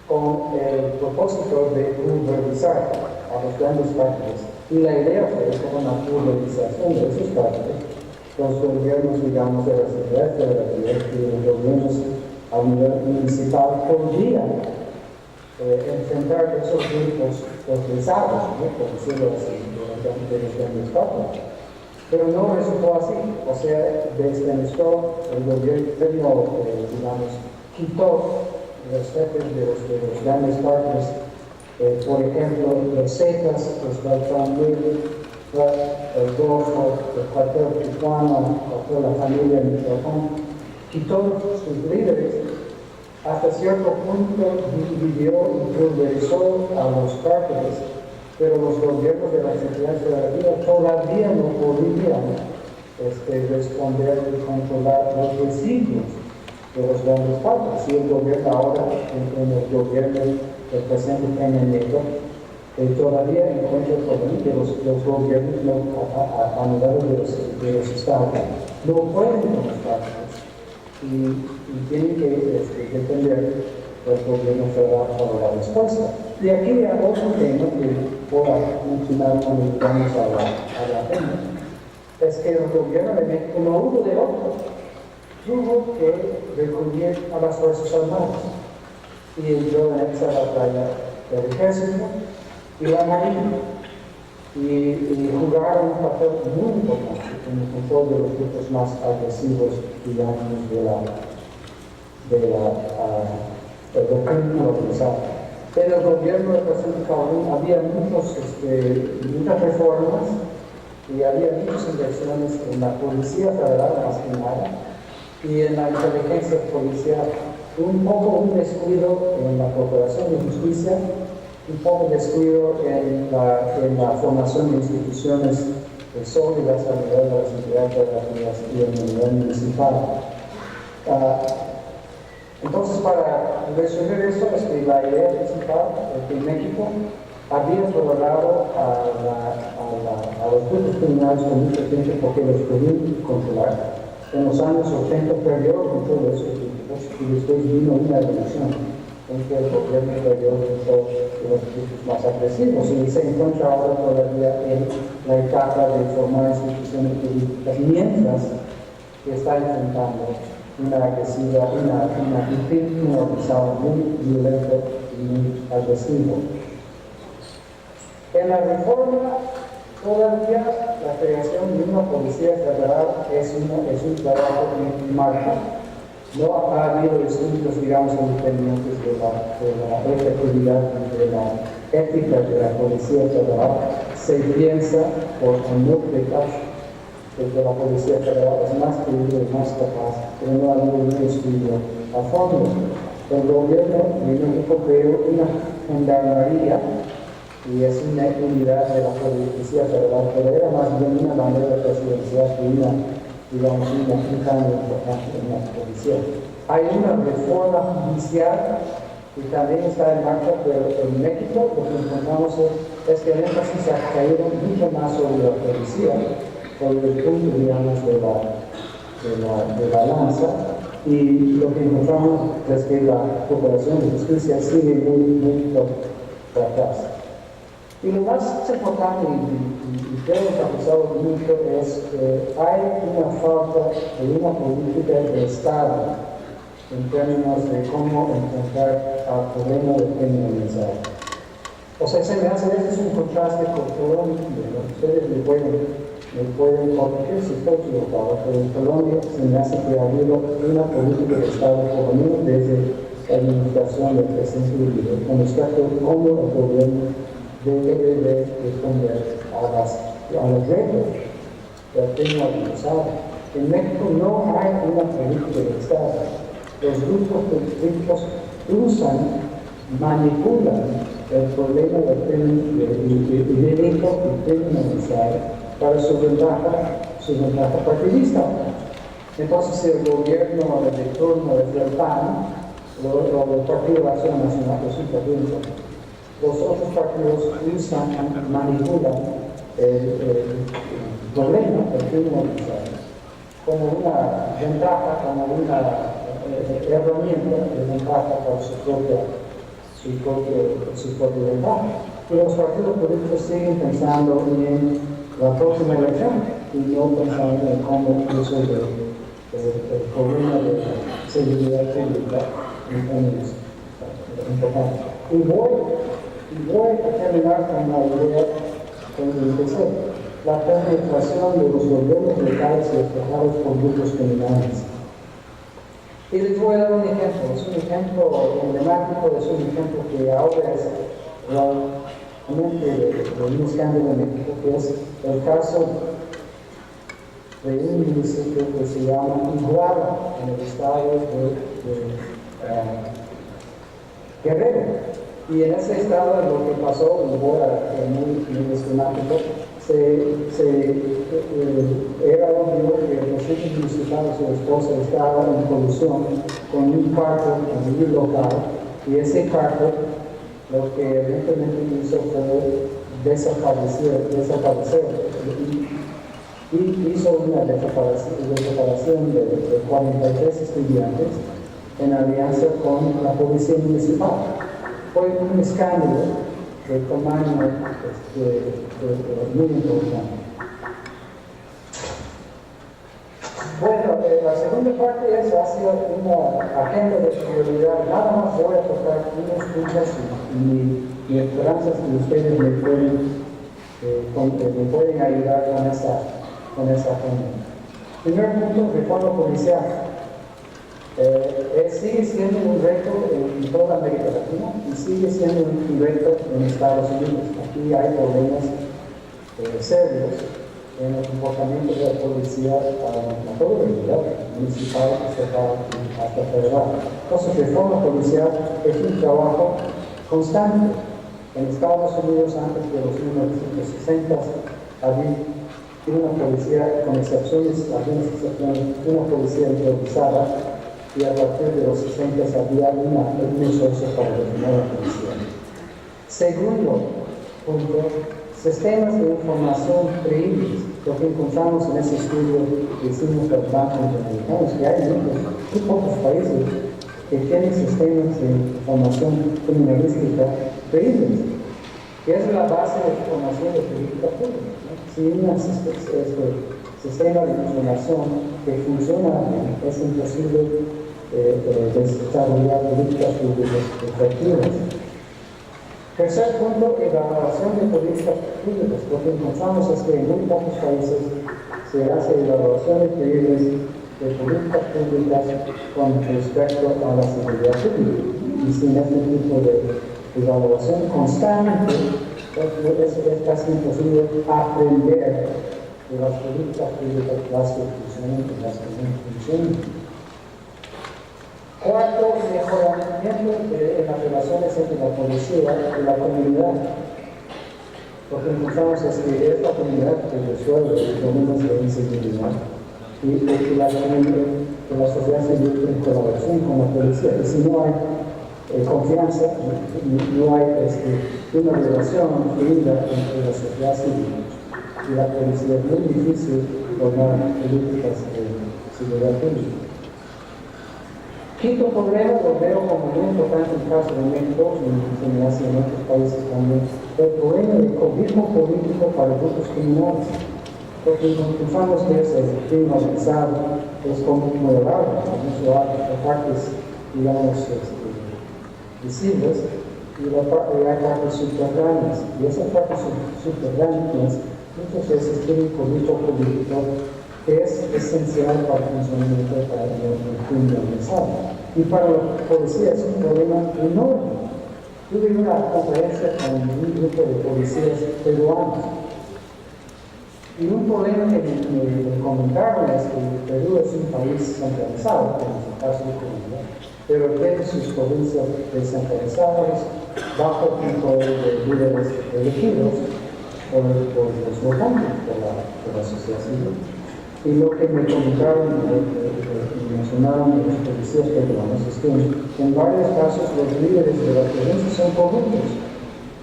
con el propósito de pulverizar a los grandes cárteles. Y la idea fue como una pulverización de esos cárteles, los gobiernos, digamos, de las ciudades federativas y los gobiernos a nivel municipal podían enfrentar esos grupos pesados, por decirlo así, de los grandes cárteles. Pero no resultó así, o sea, desfenestró el gobierno, digamos, quitó los jefes de los grandes cárteles, por ejemplo, los Zetas, los Beltrán Ruiz, el Golfo, el cuartel Tijuana, la familia Michoacán, quitó sus líderes, hasta cierto punto dividió y pulverizó a los cárteles, pero los gobiernos de las entidades federativas todavía no podían responder y controlar los residuos de los grandes cárteles. Y el gobierno ahora, en el gobierno del presidente Peña Nieto, todavía encuentra el problema que los gobiernos a nivel de los estados no pueden con los cárteles y tienen que depender del gobierno federal para la respuesta. Y aquí hay otro tema que puedo mencionar cuando llegamos a la agenda. Es que el gobierno de México no hubo de otro. Tuvo que recurrir a las Fuerzas Armadas y entró en esa batalla del ejército y la marina y jugaron un papel muy importante en el control de los grupos más agresivos, digamos, del crimen organizado. En el gobierno del presidente Calhoun había muchas reformas y había muchas inversiones en la Policía Federal más que nada y en la inteligencia policial. Un descuido en la Procuración de Justicia, un poco descuido en la formación de instituciones sólidas a nivel de las entidades federativas y a nivel municipal. Entonces, para resumir esto, es que la idea principal es que México había tolerado a los grupos criminales por mucho tiempo porque los podían controlar. En los años 80 perdió el control de esos grupos y después vino una evolución en que el gobierno perdió el control de los grupos más agresivos y se encuentra ahora todavía en la etapa de formar instituciones políticas mientras que está enfrentando una un crimen organizado muy violento y muy agresivo. En la reforma, todavía la creación de una policía federal es un trabajo en marcha. No ha habido estudios, digamos, independientes de la efectividad y de la ética de la policía federal. Se piensa, por anécdotas, que la policía federal es más creíble y más capaz, pero no ha habido un estudio a fondo. El gobierno de México creó una gendarmería y es una unidad de la Policía Federal, pero era más bien una bandera presidencial que un cambio importante en la policía. Hay una reforma judicial que también está en marcha, pero en México lo que encontramos es que el énfasis ha caído mucho más sobre la policía, sobre el punto, digamos, de la lanza, y lo que encontramos es que la Procuración de Justicia sigue muy por atrás. Y lo más importante, y creo que ha pasado mucho, es que hay una falta de una política de Estado en términos de cómo enfrentar al problema de criminalidad. O sea, se me hace, ese es un contraste con Colombia. Ustedes me pueden corregir si estoy equivocado, pero en Colombia se me hace que ha habido una política de Estado, por lo menos desde la administración del presidente Uribe, con respecto a cómo el gobierno debe responder a los retos del crimen organizado. En México no hay una política de Estado. Los grupos políticos manipulan el problema del crimen delito y crimen organizado para su ventaja partidista. Entonces el gobierno de turno desde el PAN o el Partido de Acción Nacional, que es un partido, los otros partidos manipulan el problema del crimen organizado como una ventaja, como una herramienta de ventaja para su propia ventaja. Y los partidos políticos siguen pensando en la próxima elección y no pensando en cómo resolver el problema de seguridad pública en términos importantes. Y voy a terminar con la idea que empecé, la penetración de los gobiernos locales y estados por grupos criminales. Y les voy a dar un ejemplo, es un ejemplo emblemático, es un ejemplo que ahora es realmente de un escándalo en México, que es el caso de un municipio que se llama Iguala, en el estado de Guerrero. Y en ese estado lo que pasó, muy esquemático, era obvio que el presidente municipal y su esposa estaban en colusión con un parque local, y ese parque lo que evidentemente hizo fue desaparecer y hizo una desaparición de 43 estudiantes en alianza con la policía municipal. Fue un escándalo de tamaño muy importante. Bueno, la segunda parte es hacia una agenda de prioridad. Nada más voy a tocar unos puntos y mi esperanza es que ustedes me pueden ayudar con esa agenda. Primer punto, reforma policial. Sigue siendo un reto en toda América Latina y sigue siendo un reto en Estados Unidos. Aquí hay problemas serios en el comportamiento de la policía a todo el nivel, municipal, estatal y hasta federal. Entonces, reforma policial es un trabajo constante. En Estados Unidos, antes de los 1960, había una policía, con excepciones, algunas excepciones, una policía improvisada, y a partir de los 60 había un esfuerzo para reformar la policía. Segundo punto, sistemas de información creíbles. Lo que encontramos en ese estudio que hicimos los bancos interamericano, que hay muy pocos países que tienen sistemas de información criminalística creíbles, que es la base de formación de política pública. Sin un sistema de información que funciona bien, es imposible desarrollar políticas públicas efectivas. Tercer punto, evaluación de políticas públicas. Lo que encontramos es que en muy pocos países se hace evaluaciones creíbles de políticas públicas con respecto a la seguridad pública. Y sin este tipo de evaluación constante, es casi imposible aprender de las políticas públicas, las que funcionan y las que no funcionan. Cuarto, mejoramiento en las relaciones entre la policía y la comunidad. Lo que encontramos es que esta comunidad que resuelve problemas de inseguridad y que la sociedad civil en colaboración con la policía. Y si no hay confianza, no hay una relación fluida entre la sociedad civil y la policía, es muy difícil formar políticas de seguridad pública. Quinto problema, lo veo como muy importante en el caso de México y se me hace en otros países también, el problema del cobijo político para grupos criminales. Porque encontramos que es el crimen organizado, es como moderado, mucho partes, digamos, visibles, y hay partes subterráneas. Y esas partes subterráneas muchas veces tienen cobijo político que es esencial para el funcionamiento para el crimen organizado. Y para la policía es un problema enorme. Tuve una conferencia con un grupo de policías peruanos y un problema que me comentaron es que Perú es un país centralizado, como es el caso de Colombia, pero tiene sus provincias descentralizadas bajo control de líderes elegidos por los votantes, por la sociedad civil. Y lo que me comentaron y mencionaron los policías peruanos es que en varios casos los líderes de la provincia son corruptos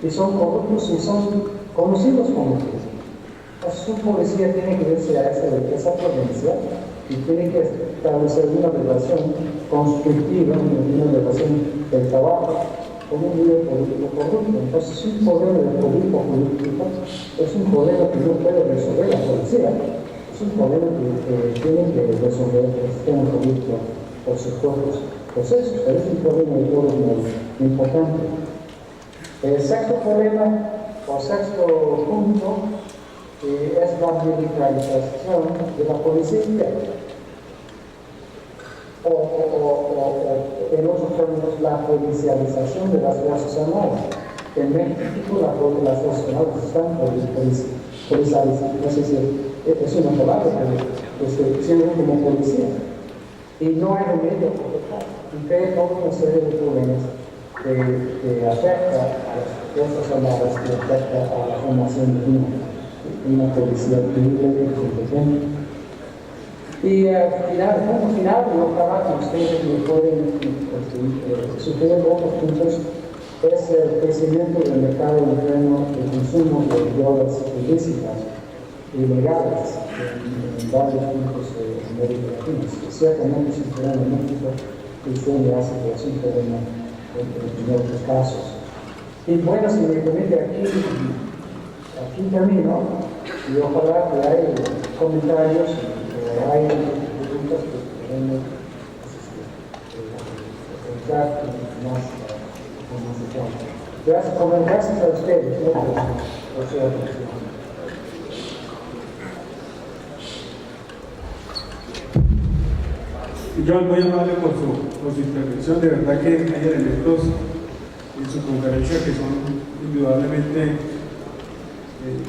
y son conocidos como tales. Entonces un policía tiene que irse a esa provincia y tiene que establecer una relación constructiva, una relación del trabajo con un líder político corrupto. Entonces un problema de político es un problema que no puede resolver la policía. Es un problema que tienen que resolver el sistema político por sus propios procesos, pero es un problema de todos muy importante. El sexto problema, o sexto punto, es la militarización de la policía, o en otros términos, la policialización de las Fuerzas Armadas. En México, las Fuerzas Armadas están policializadas, no sé si es una palabra, pero siempre como policía. Y no hay remedio por detrás. Y crea toda una serie de problemas que afecta a las Fuerzas Armadas y afecta a la formación de una policía libre y competente. Y al final, y ojalá que ustedes me pueden sugerir otros puntos, es el crecimiento del mercado interno de consumo de drogas ilícitas ilegales en varios puntos de América Latina. Ciertamente es un problema en México y usted me hace que es un problema en otros casos. Y bueno, si me permite, aquí termino y ojalá que haya comentarios o hay preguntas que podemos entrar con más información. Gracias a ustedes por su atención. Yo muy amable por su intervención. De verdad que hay elementos en su conferencia que son indudablemente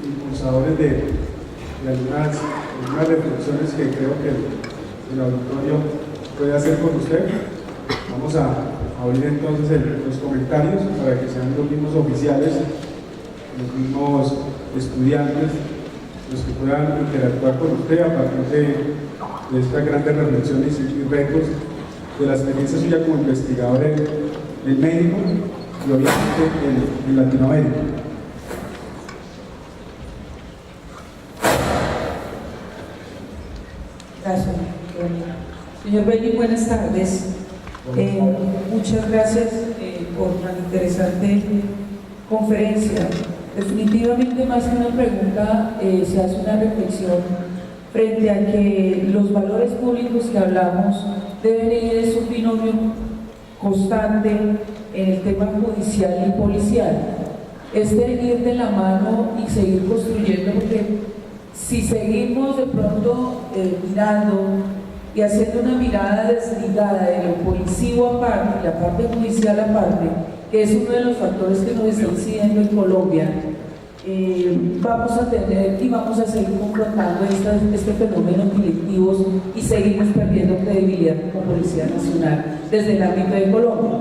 impulsadores de algunas reflexiones que creo que el auditorio puede hacer con usted. Vamos a abrir entonces los comentarios para que sean los mismos oficiales, los mismos estudiantes, los que puedan interactuar con usted a partir de estas grandes reflexiones y retos de la experiencia suya como investigador en México y obviamente en Latinoamérica. Gracias. Señor Belli, buenas tardes. Muchas gracias por tan interesante conferencia. Definitivamente, más que una pregunta, se hace una reflexión frente a que los valores públicos que hablamos deben ir en un binomio constante en el tema judicial y policial. Ir de la mano y seguir construyendo, porque si seguimos de pronto mirando y haciendo una mirada desligada de lo policivo aparte y la parte judicial aparte, que es uno de los factores que nos está incidiendo en Colombia, vamos a tener y vamos a seguir confrontando este fenómeno delictivos y seguimos perdiendo credibilidad como Policía Nacional desde el ámbito de Colombia.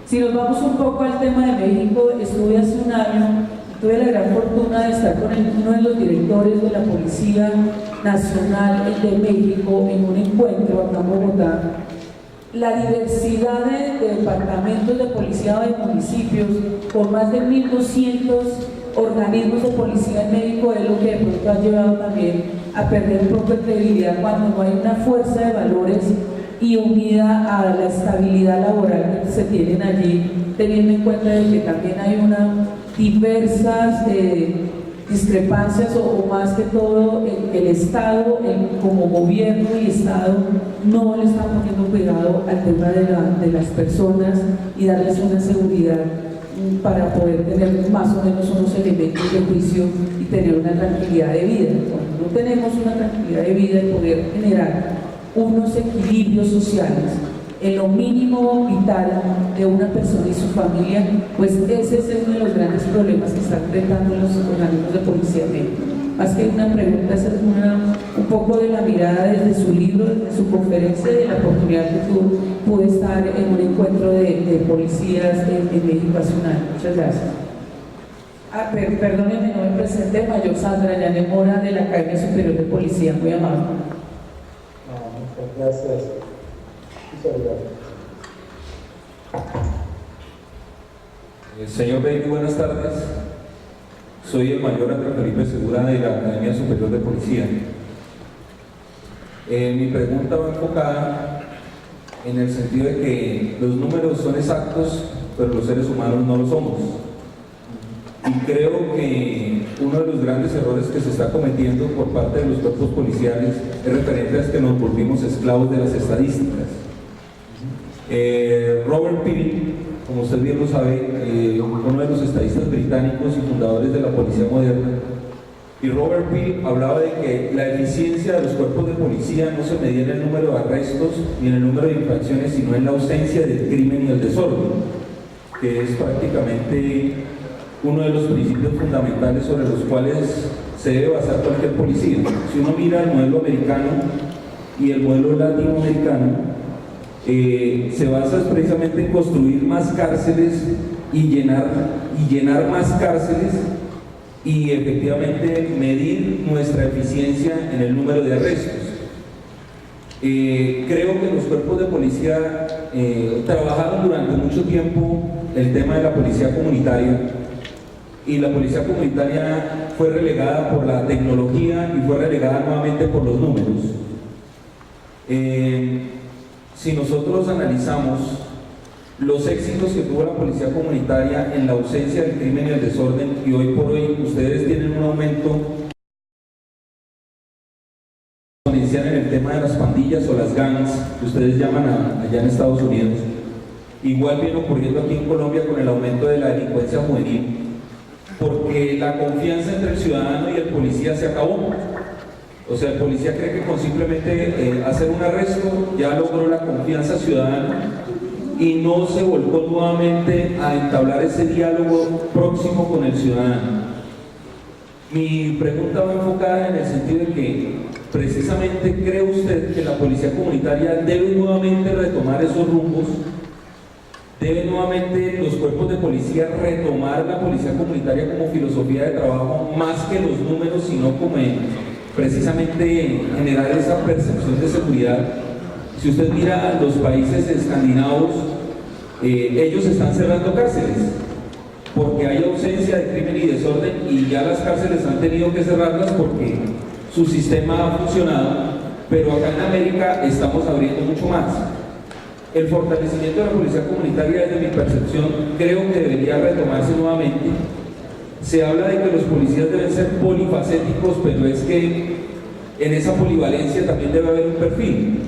Si nos vamos un poco al tema de México, estuve hace un año, tuve la gran fortuna de estar con uno de los directores de la Policía Nacional de México en un encuentro acá en Bogotá. La diversidad de departamentos de policía de municipios, con más de 1.200 organismos de policía en México, es lo que de pronto ha llevado también a perder un poco de credibilidad cuando no hay una fuerza de valores y unida a la estabilidad laboral que se tienen allí, teniendo en cuenta de que también hay diversas discrepancias o más que todo el Estado, como gobierno y Estado, no le está poniendo cuidado al tema de las personas y darles una seguridad para poder tener más o menos unos elementos de juicio y tener una tranquilidad de vida. Cuando no tenemos una tranquilidad de vida y poder generar unos equilibrios sociales en lo mínimo vital de una persona y su familia, pues ese es uno de los grandes problemas que están enfrentando los organismos de policía en México. Más que una pregunta, es un poco de la mirada desde su libro, desde su conferencia, de la oportunidad que pude estar en un encuentro de policías en México hace un año. Muchas gracias. Perdónenme, no me presenté, Mayor Sandra Llane Mora, de la Academia Superior de Policía, muy amable. Muchas gracias. Señor Baby, buenas tardes. Soy el mayor Andrés Felipe Segura de la Academia Superior de Policía. Mi pregunta va enfocada en el sentido de que los números son exactos, pero los seres humanos no lo somos. Y creo que uno de los grandes errores que se está cometiendo por parte de los cuerpos policiales es referente a que nos volvimos esclavos de las estadísticas. Robert Peel, como usted bien lo sabe, uno de los estadistas británicos y fundadores de la policía moderna, y Robert Peel hablaba de que la eficiencia de los cuerpos de policía no se medía en el número de arrestos ni en el número de infracciones, sino en la ausencia del crimen y el desorden, que es prácticamente uno de los principios fundamentales sobre los cuales se debe basar cualquier policía. Si uno mira el modelo americano y el modelo latinoamericano, se basa precisamente en construir más cárceles y llenar más cárceles y efectivamente medir nuestra eficiencia en el número de arrestos. Creo que los cuerpos de policía trabajaron durante mucho tiempo el tema de la policía comunitaria, y la policía comunitaria fue relegada por la tecnología y fue relegada nuevamente por los números. Si nosotros analizamos los éxitos que tuvo la policía comunitaria en la ausencia del crimen y el desorden, y hoy por hoy ustedes tienen un aumento exponencial en el tema de las pandillas o las gangs, que ustedes llaman allá en Estados Unidos, igual viene ocurriendo aquí en Colombia con el aumento de la delincuencia juvenil, porque la confianza entre el ciudadano y el policía se acabó. O sea, el policía cree que con simplemente hacer un arresto ya logró la confianza ciudadana y no se volcó nuevamente a entablar ese diálogo próximo con el ciudadano. Mi pregunta va enfocada en el sentido de que precisamente cree usted que la policía comunitaria debe nuevamente retomar esos rumbos, debe nuevamente los cuerpos de policía retomar la policía comunitaria como filosofía de trabajo más que los números, sino como precisamente generar esa percepción de seguridad. Si usted mira a los países escandinavos, ellos están cerrando cárceles porque hay ausencia de crimen y desorden, y ya las cárceles han tenido que cerrarlas porque su sistema ha funcionado, pero acá en América estamos abriendo mucho más. El fortalecimiento de la policía comunitaria, desde mi percepción, creo que debería retomarse nuevamente. Se habla de que los policías deben ser polifacéticos, pero es que en esa polivalencia también debe haber un perfil.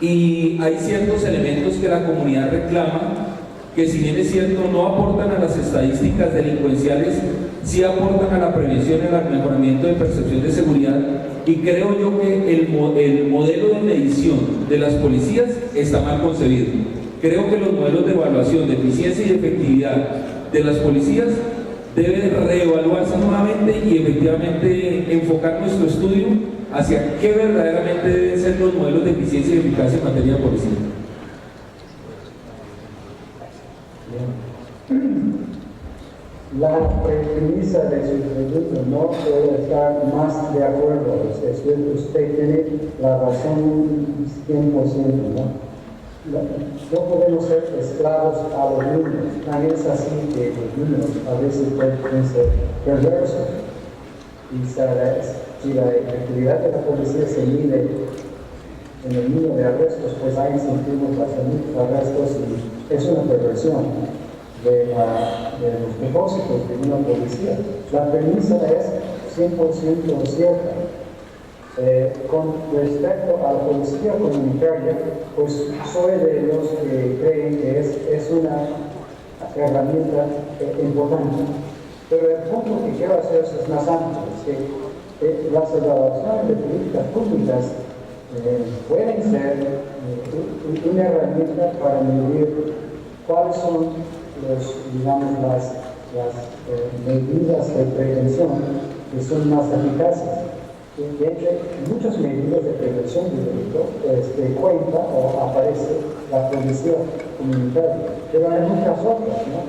Y hay ciertos elementos que la comunidad reclama, que si bien es cierto no aportan a las estadísticas delincuenciales, sí aportan a la prevención y al mejoramiento de percepción de seguridad, y creo yo que el modelo de medición de las policías está mal concebido. Creo que los modelos de evaluación de eficiencia y de efectividad de las policías deben reevaluarse nuevamente y efectivamente enfocar nuestro estudio hacia qué verdaderamente deben ser los modelos de eficiencia y eficacia en materia de policía. La premisa de su pregunta no puedo estar más de acuerdo. Usted tiene la razón 100%, ¿no? No podemos ser esclavos a los números. También es así que los números a veces pueden ser perversos. Y si la efectividad de la policía se mide en el número de arrestos, pues hay incentivos para hacer muchos arrestos, y es una perversión de los propósitos de una policía. La premisa es 100% cierta. Con respecto a la policía comunitaria, pues soy de los que creen que es una herramienta importante. Pero el punto que quiero hacer es más amplio, es que las evaluaciones de políticas públicas pueden ser una herramienta para medir cuáles son las medidas de prevención que son más eficaces. Y entre muchas medidas de prevención del delito cuenta o aparece la policía comunitaria, pero hay muchas otras, ¿no?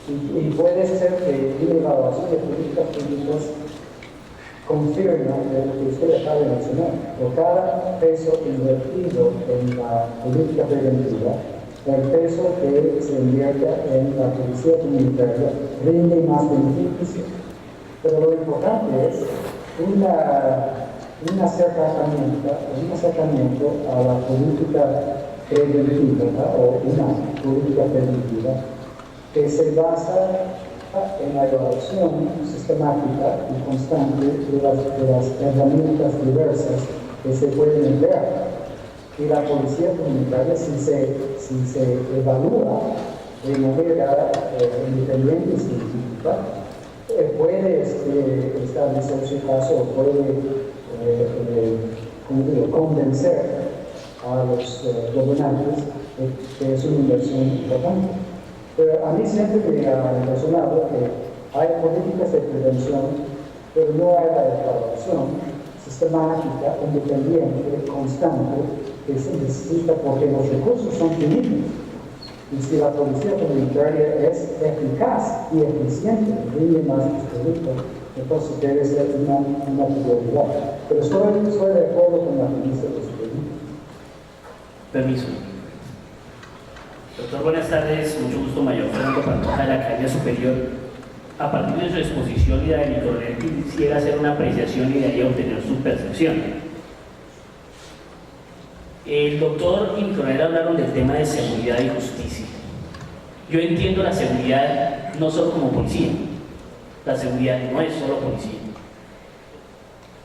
Y puede ser que una evaluación de políticas públicas confirme lo que usted acaba de mencionar. Por cada peso invertido en la política preventiva, el peso que se invierta en la policía comunitaria rinde más beneficios. Pero lo importante es un acercamiento a la política preventiva, ¿no? O una política preventiva que se basa en la evaluación sistemática y constante de las herramientas diversas que se pueden emplear. Y la policía comunitaria, si se evalúa de manera independiente y científica, puede establecer su caso, puede convencer a los gobernantes de que es una inversión importante. Pero a mí siempre me ha impresionado que hay políticas de prevención, pero no hay la evaluación sistemática, independiente, constante, que se necesita porque los recursos son finitos. Y si la policía comunitaria es eficaz y eficiente, rinde más delito, entonces debe ser una prioridad. Pero estoy de acuerdo con la premisa de su pregunta. Permiso. Doctor, buenas tardes. Mucho gusto, Mayor Fernando Pantoja, de la Academia Superior. A partir de su exposición y de mi coronel, quisiera hacer una apreciación y de ahí obtener su percepción. El doctor y mi coronel hablaron del tema de seguridad y justicia. Yo entiendo la seguridad no solo como policía. La seguridad no es solo policía.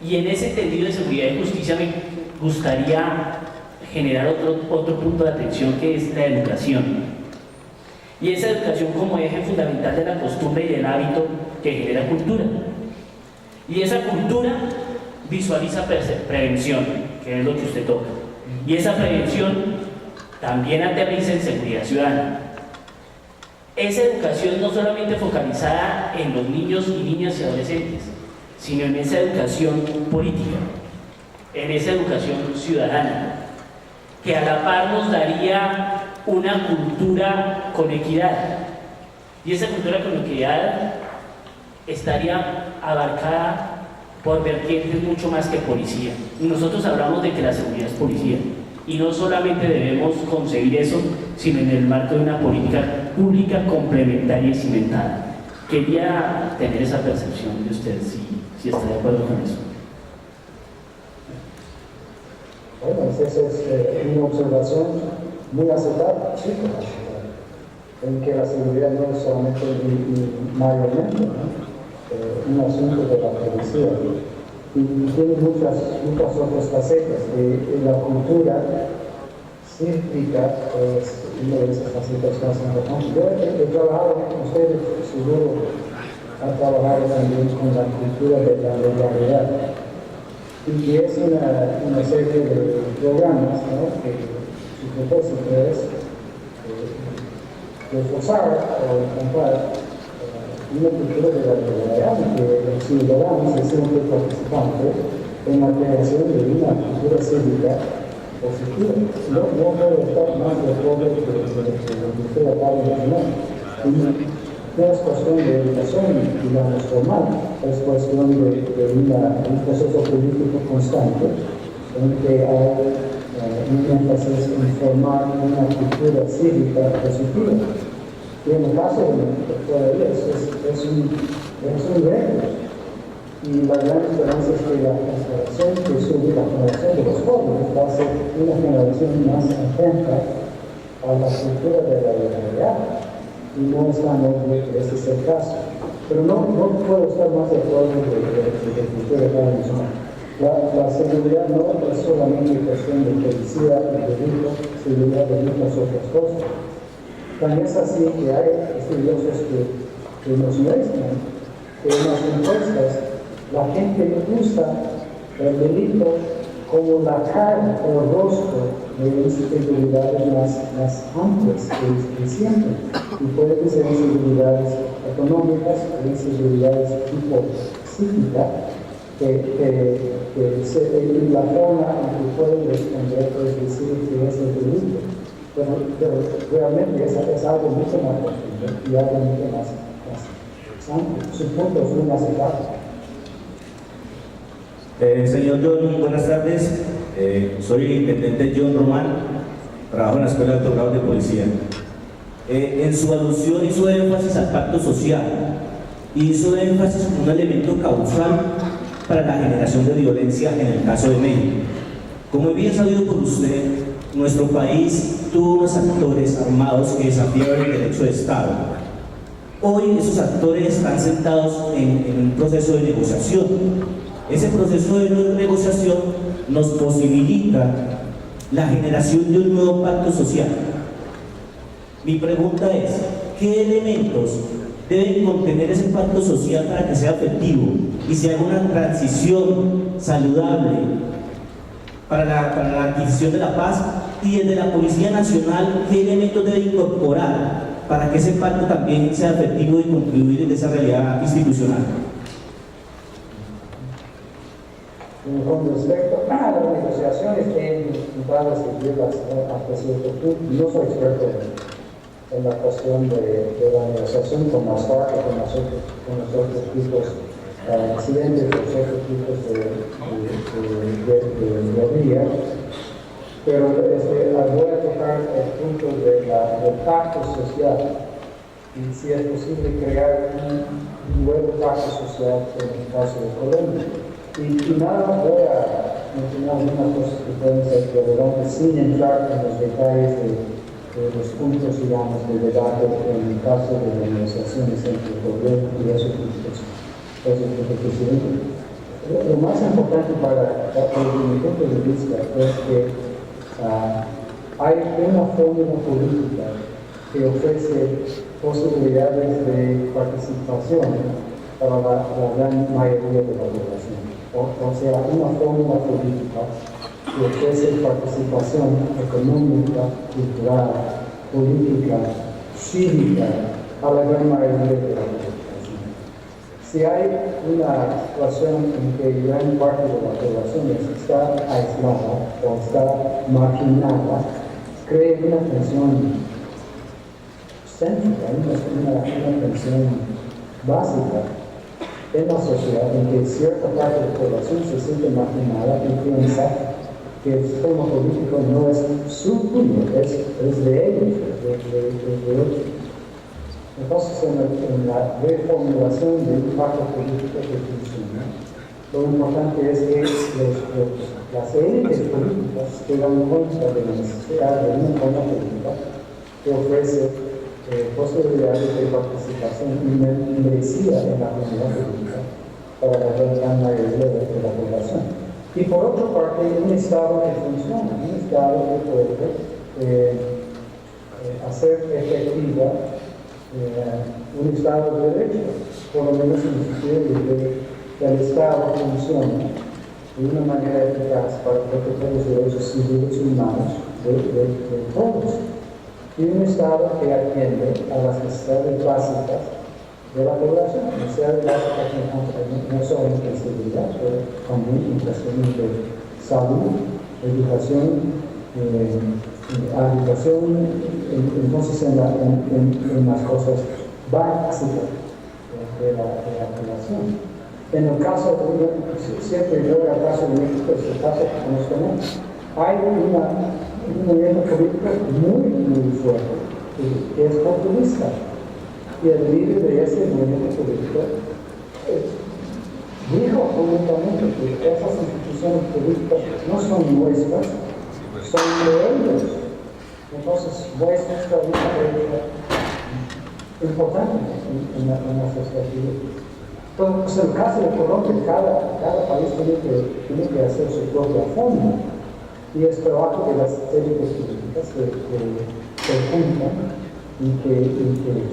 Y en ese entendido de seguridad y justicia me gustaría generar otro punto de atención, que es la educación. Y esa educación como eje fundamental de la costumbre y del hábito que genera cultura. Y esa cultura visualiza prevención, que es lo que usted toca. Y esa prevención también aterriza en seguridad ciudadana. Esa educación no solamente focalizada en los niños y niñas y adolescentes, sino en esa educación política, en esa educación ciudadana, que a la par nos daría una cultura con equidad. Y esa cultura con equidad estaría abarcada por vertientes mucho más que policía. Y nosotros hablamos de que la seguridad es policía. Y no solamente debemos concebir eso, sino en el marco de una política pública complementaria y cimentada. Quería tener esa percepción de usted, si está de acuerdo con eso. Bueno, esa es una observación muy acertada, sí, en que la seguridad no es solamente y mayormente, ¿no? Un asunto de la policía y tiene muchas otras facetas. La cultura cívica es una de esas facetas más importantes. Yo he trabajado con ustedes, seguro han trabajado también con la cultura de la legalidad y es una serie de programas, ¿no? Que su propósito es reforzar o encontrar una cultura de la legalidad y que los ciudadanos se sienten participantes en la creación de una cultura cívica positiva. No puedo estar más de acuerdo que lo que usted acaba de mencionar. No es cuestión de educación, digamos, formal, es cuestión de un proceso político constante en que hay un énfasis en formar una cultura cívica positiva. Y en el caso de todavía es un reto. Y la gran esperanza es que la generación que sube, la generación de los jóvenes, va a ser una generación más atenta a la cultura de la legalidad. Y no es tan obvio que ese es el caso. Pero no puedo estar más de acuerdo de que usted acaba de mencionar. La seguridad no es solamente cuestión de policía y de delito, seguridad de muchas otras cosas. También es así que hay estudiosos que nos muestran que en las encuestas la gente usa el delito como la cara o el rostro de inseguridades más amplias que siempre. Y pueden ser inseguridades económicas o inseguridades tipo psíquica, que la forma en que pueden responder es decir que es el delito. Pero realmente es algo mucho más profundo y algo mucho más amplio. Su punto es muy más claro. Señor John, buenas tardes. Soy el intendente John Román, trabajo en la Escuela de Altos Grados de Policía. En su alusión hizo énfasis al pacto social, hizo énfasis como un elemento causal para la generación de violencia en el caso de México. Como bien sabido por usted, nuestro país tuvo unos actores armados que desafiaron el derecho de Estado. Hoy esos actores están sentados en un proceso de negociación. Ese proceso de negociación nos posibilita la generación de un nuevo pacto social. Mi pregunta es, ¿qué elementos deben contener ese pacto social para que sea efectivo y se haga una transición saludable para la adquisición de la paz? Y desde la Policía Nacional, ¿qué elementos debe incorporar para que ese pacto también sea efectivo y contribuir en esa realidad institucional? Con respecto a las negociaciones que he intentado seguirlas hasta cierto punto, no soy experto en la cuestión de la negociación con las FARC o con los otros tipos accidentes, con los otros tipos de guerrilla. Pero voy a tocar el punto del pacto social y si es posible crear un nuevo pacto social en el caso de Colombia. Y nada más voy a mencionar algunas cosas que pueden ser relevantes sin entrar en los detalles de los puntos, digamos, de debate en el caso de las negociaciones entre el gobierno y esos presidentes. Lo más importante desde mi punto de vista es que hay una fórmula política que ofrece posibilidades de participación para la gran mayoría de la población. o sea, una fórmula política que ofrece participación económica, cultural, política, cívica a la gran mayoría de la población. Si hay una situación en que gran parte de la población está aislada o está marginada, crea una tensión céntrica, una tensión básica en la sociedad en que cierta parte de la población se siente marginada y piensa que el sistema político no es suyo, es de ellos, de otros. Entonces, en la reformulación de un pacto político que funciona, lo importante es que las élites políticas se dan cuenta de la necesidad de una forma política que ofrece posibilidades de participación inmerecida en la comunidad política para la gran mayoría de la población. Y por otra parte, un Estado que funciona, un Estado que puede hacer efectiva un Estado de derecho, por lo menos en el sentido de que el Estado funcione de una manera eficaz para proteger los derechos civiles y humanos de todos. Y un Estado que atiende a las necesidades básicas de la población, necesidades básicas no solamente en seguridad, pero también en cuestiones de salud, educación, habitación, entonces en las cosas básicas de la población. En el caso de, siempre yo al caso de México, es el caso que conozco, hay un movimiento político muy fuerte, que es populista. Y el líder de ese movimiento político dijo públicamente que esas instituciones políticas no son nuestras, son de ellos. Entonces, nuestra estabilidad es importante en la sociedad. Entonces, en el caso de Colombia, cada país tiene que hacer su propia fórmula. Y es trabajo de las élites políticas que se juntan y que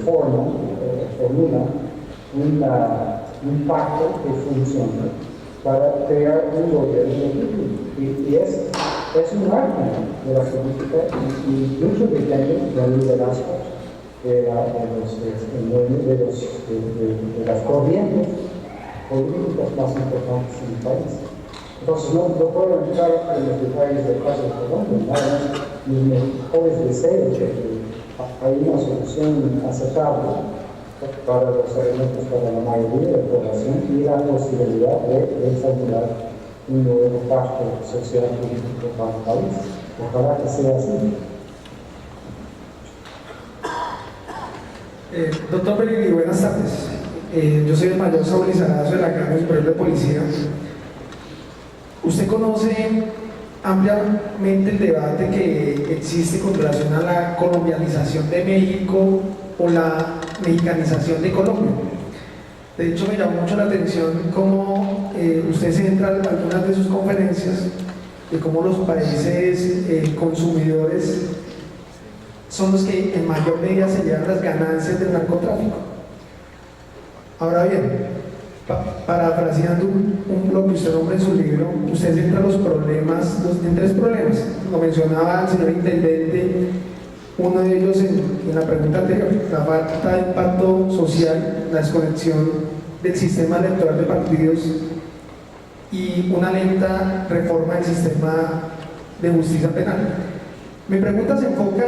formulan un pacto que funcione para crear un gobierno legítimo. Y es un arte de la política y mucho depende del liderazgo de las corrientes políticas más importantes en el país. Entonces no puedo entrar en los detalles del caso de Colombia, nada más mis mejores deseos de que hay una solución aceptable para los elementos, para la mayoría de la población y la posibilidad de formular un nuevo pacto social político para el país. Ojalá que sea así. Doctor Pellegrini, buenas tardes. Yo soy el mayor Saúl Lizarazo de la Academia Superior de Policía. ¿Usted conoce ampliamente el debate que existe con relación a la colombianización de México o la mexicanización de Colombia? De hecho, me llamó mucho la atención cómo usted centra en algunas de sus conferencias de cómo los países consumidores son los que en mayor medida se llevan las ganancias del narcotráfico. Ahora bien, parafraseando lo que usted nombra en su libro, usted centra los problemas en tres problemas. Lo mencionaba el señor intendente, uno de ellos en la pregunta anterior, la falta de impacto social, la desconexión del sistema electoral de partidos y una lenta reforma del sistema de justicia penal. Mi pregunta se enfoca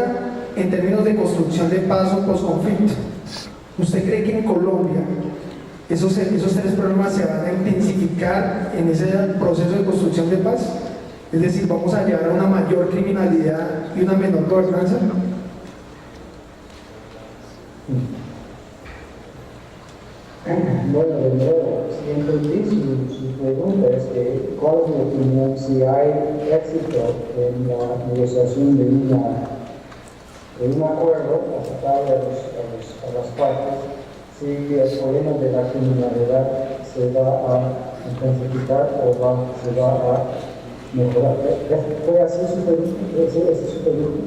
en términos de construcción de paz o posconflicto. ¿Usted cree que en Colombia esos tres problemas se van a intensificar en ese proceso de construcción de paz? Es decir, ¿vamos a llevar a una mayor criminalidad y una menor gobernanza? Bueno, de nuevo, si entendí su pregunta es que ¿cuál es mi opinión si hay éxito en la negociación de un acuerdo aceptable a las partes, si el problema de la criminalidad se va a intensificar o se va a mejorar? ¿Fue así su pregunta? ¿Esa es su pregunta?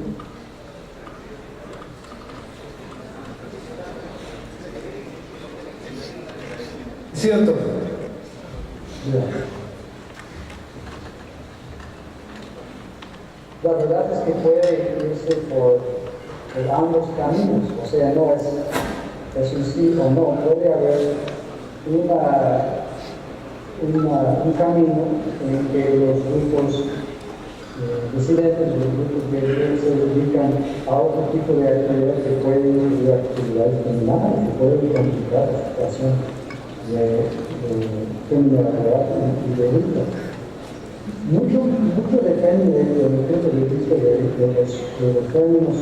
Sí, doctor. La verdad es que puede irse por ambos caminos, o sea, no es un sí o no, puede haber un camino en que los grupos disidentes, los grupos que se dedican a otro tipo de actividades que pueden ir a actividades criminales, que pueden complicar la situación de criminalidad y delito. Mucho depende de mi punto de vista de los términos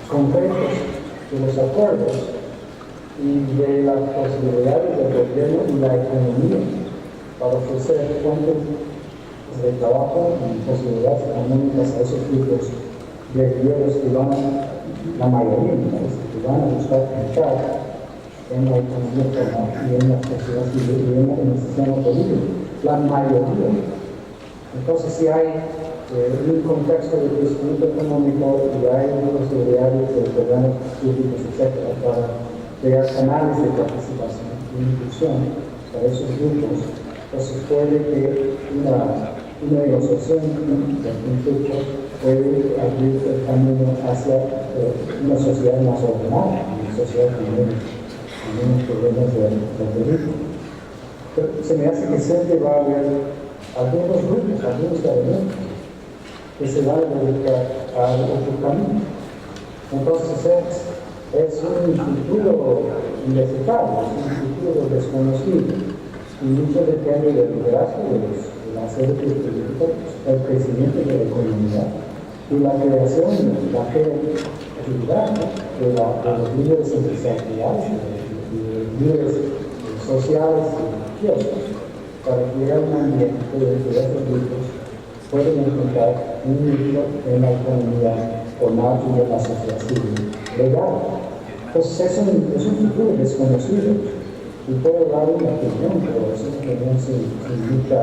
concretos de los acuerdos y de las posibilidades del gobierno y la economía para ofrecer fuentes de trabajo y posibilidades económicas a esos grupos de guerreros que van, la mayoría, que van a buscar entrar en la economía formal y en la sociedad civil y en el sistema político. La mayoría. Entonces, si hay un contexto de crecimiento económico y hay posibilidades de programas públicos, etcétera, para crear canales de participación y inclusión para esos grupos, entonces puede que una negociación del conflicto puede abrir el camino hacia una sociedad más ordenada, una sociedad con menos problemas de delito. Pero se me hace que siempre va a haber algunos grupos, algunos elementos que se van a dedicar a otro camino. Entonces es un futuro indescifrable, es un futuro desconocido. Y mucho depende del liderazgo de las élites políticas, el crecimiento de la economía y la creación, la creatividad de los líderes empresariales y de líderes sociales y religiosos para crear un ambiente donde esos grupos pueden encontrar un nicho en la economía formal y en la sociedad civil legal. Entonces es un futuro desconocido. Y puedo dar una opinión, pero es una opinión sin mucha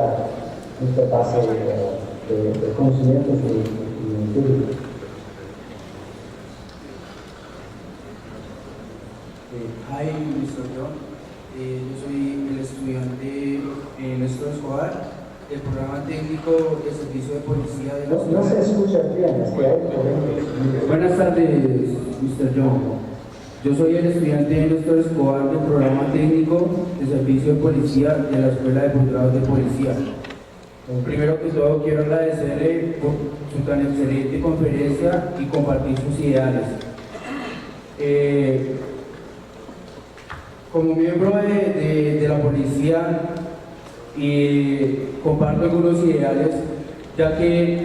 base de conocimientos y empíricos. Hi, Mr. John. Yo soy el estudiante Néstor Escobar, del programa técnico de servicio de policía de la No se escucha bien, es que hay problemas. Buenas tardes, Mr. John. Yo soy el estudiante Néstor Escobar del programa técnico de servicio de policía de la Escuela de Posgrados de Policía. Primero que todo quiero agradecerle por su tan excelente conferencia y compartir sus ideales. Como miembro de la policía, comparto algunos ideales, ya que,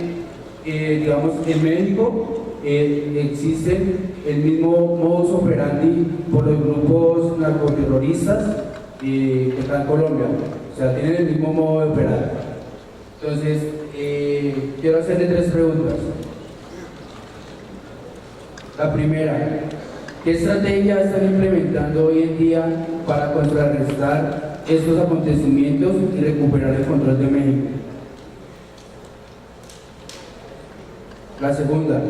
digamos, en México existen el mismo modus operandi por los grupos narcoterroristas que están en Colombia, o sea, tienen el mismo modo de operar. Entonces, quiero hacerle 3 preguntas. La primera, ¿qué estrategia están implementando hoy en día para contrarrestar estos acontecimientos y recuperar el control de México? La segunda,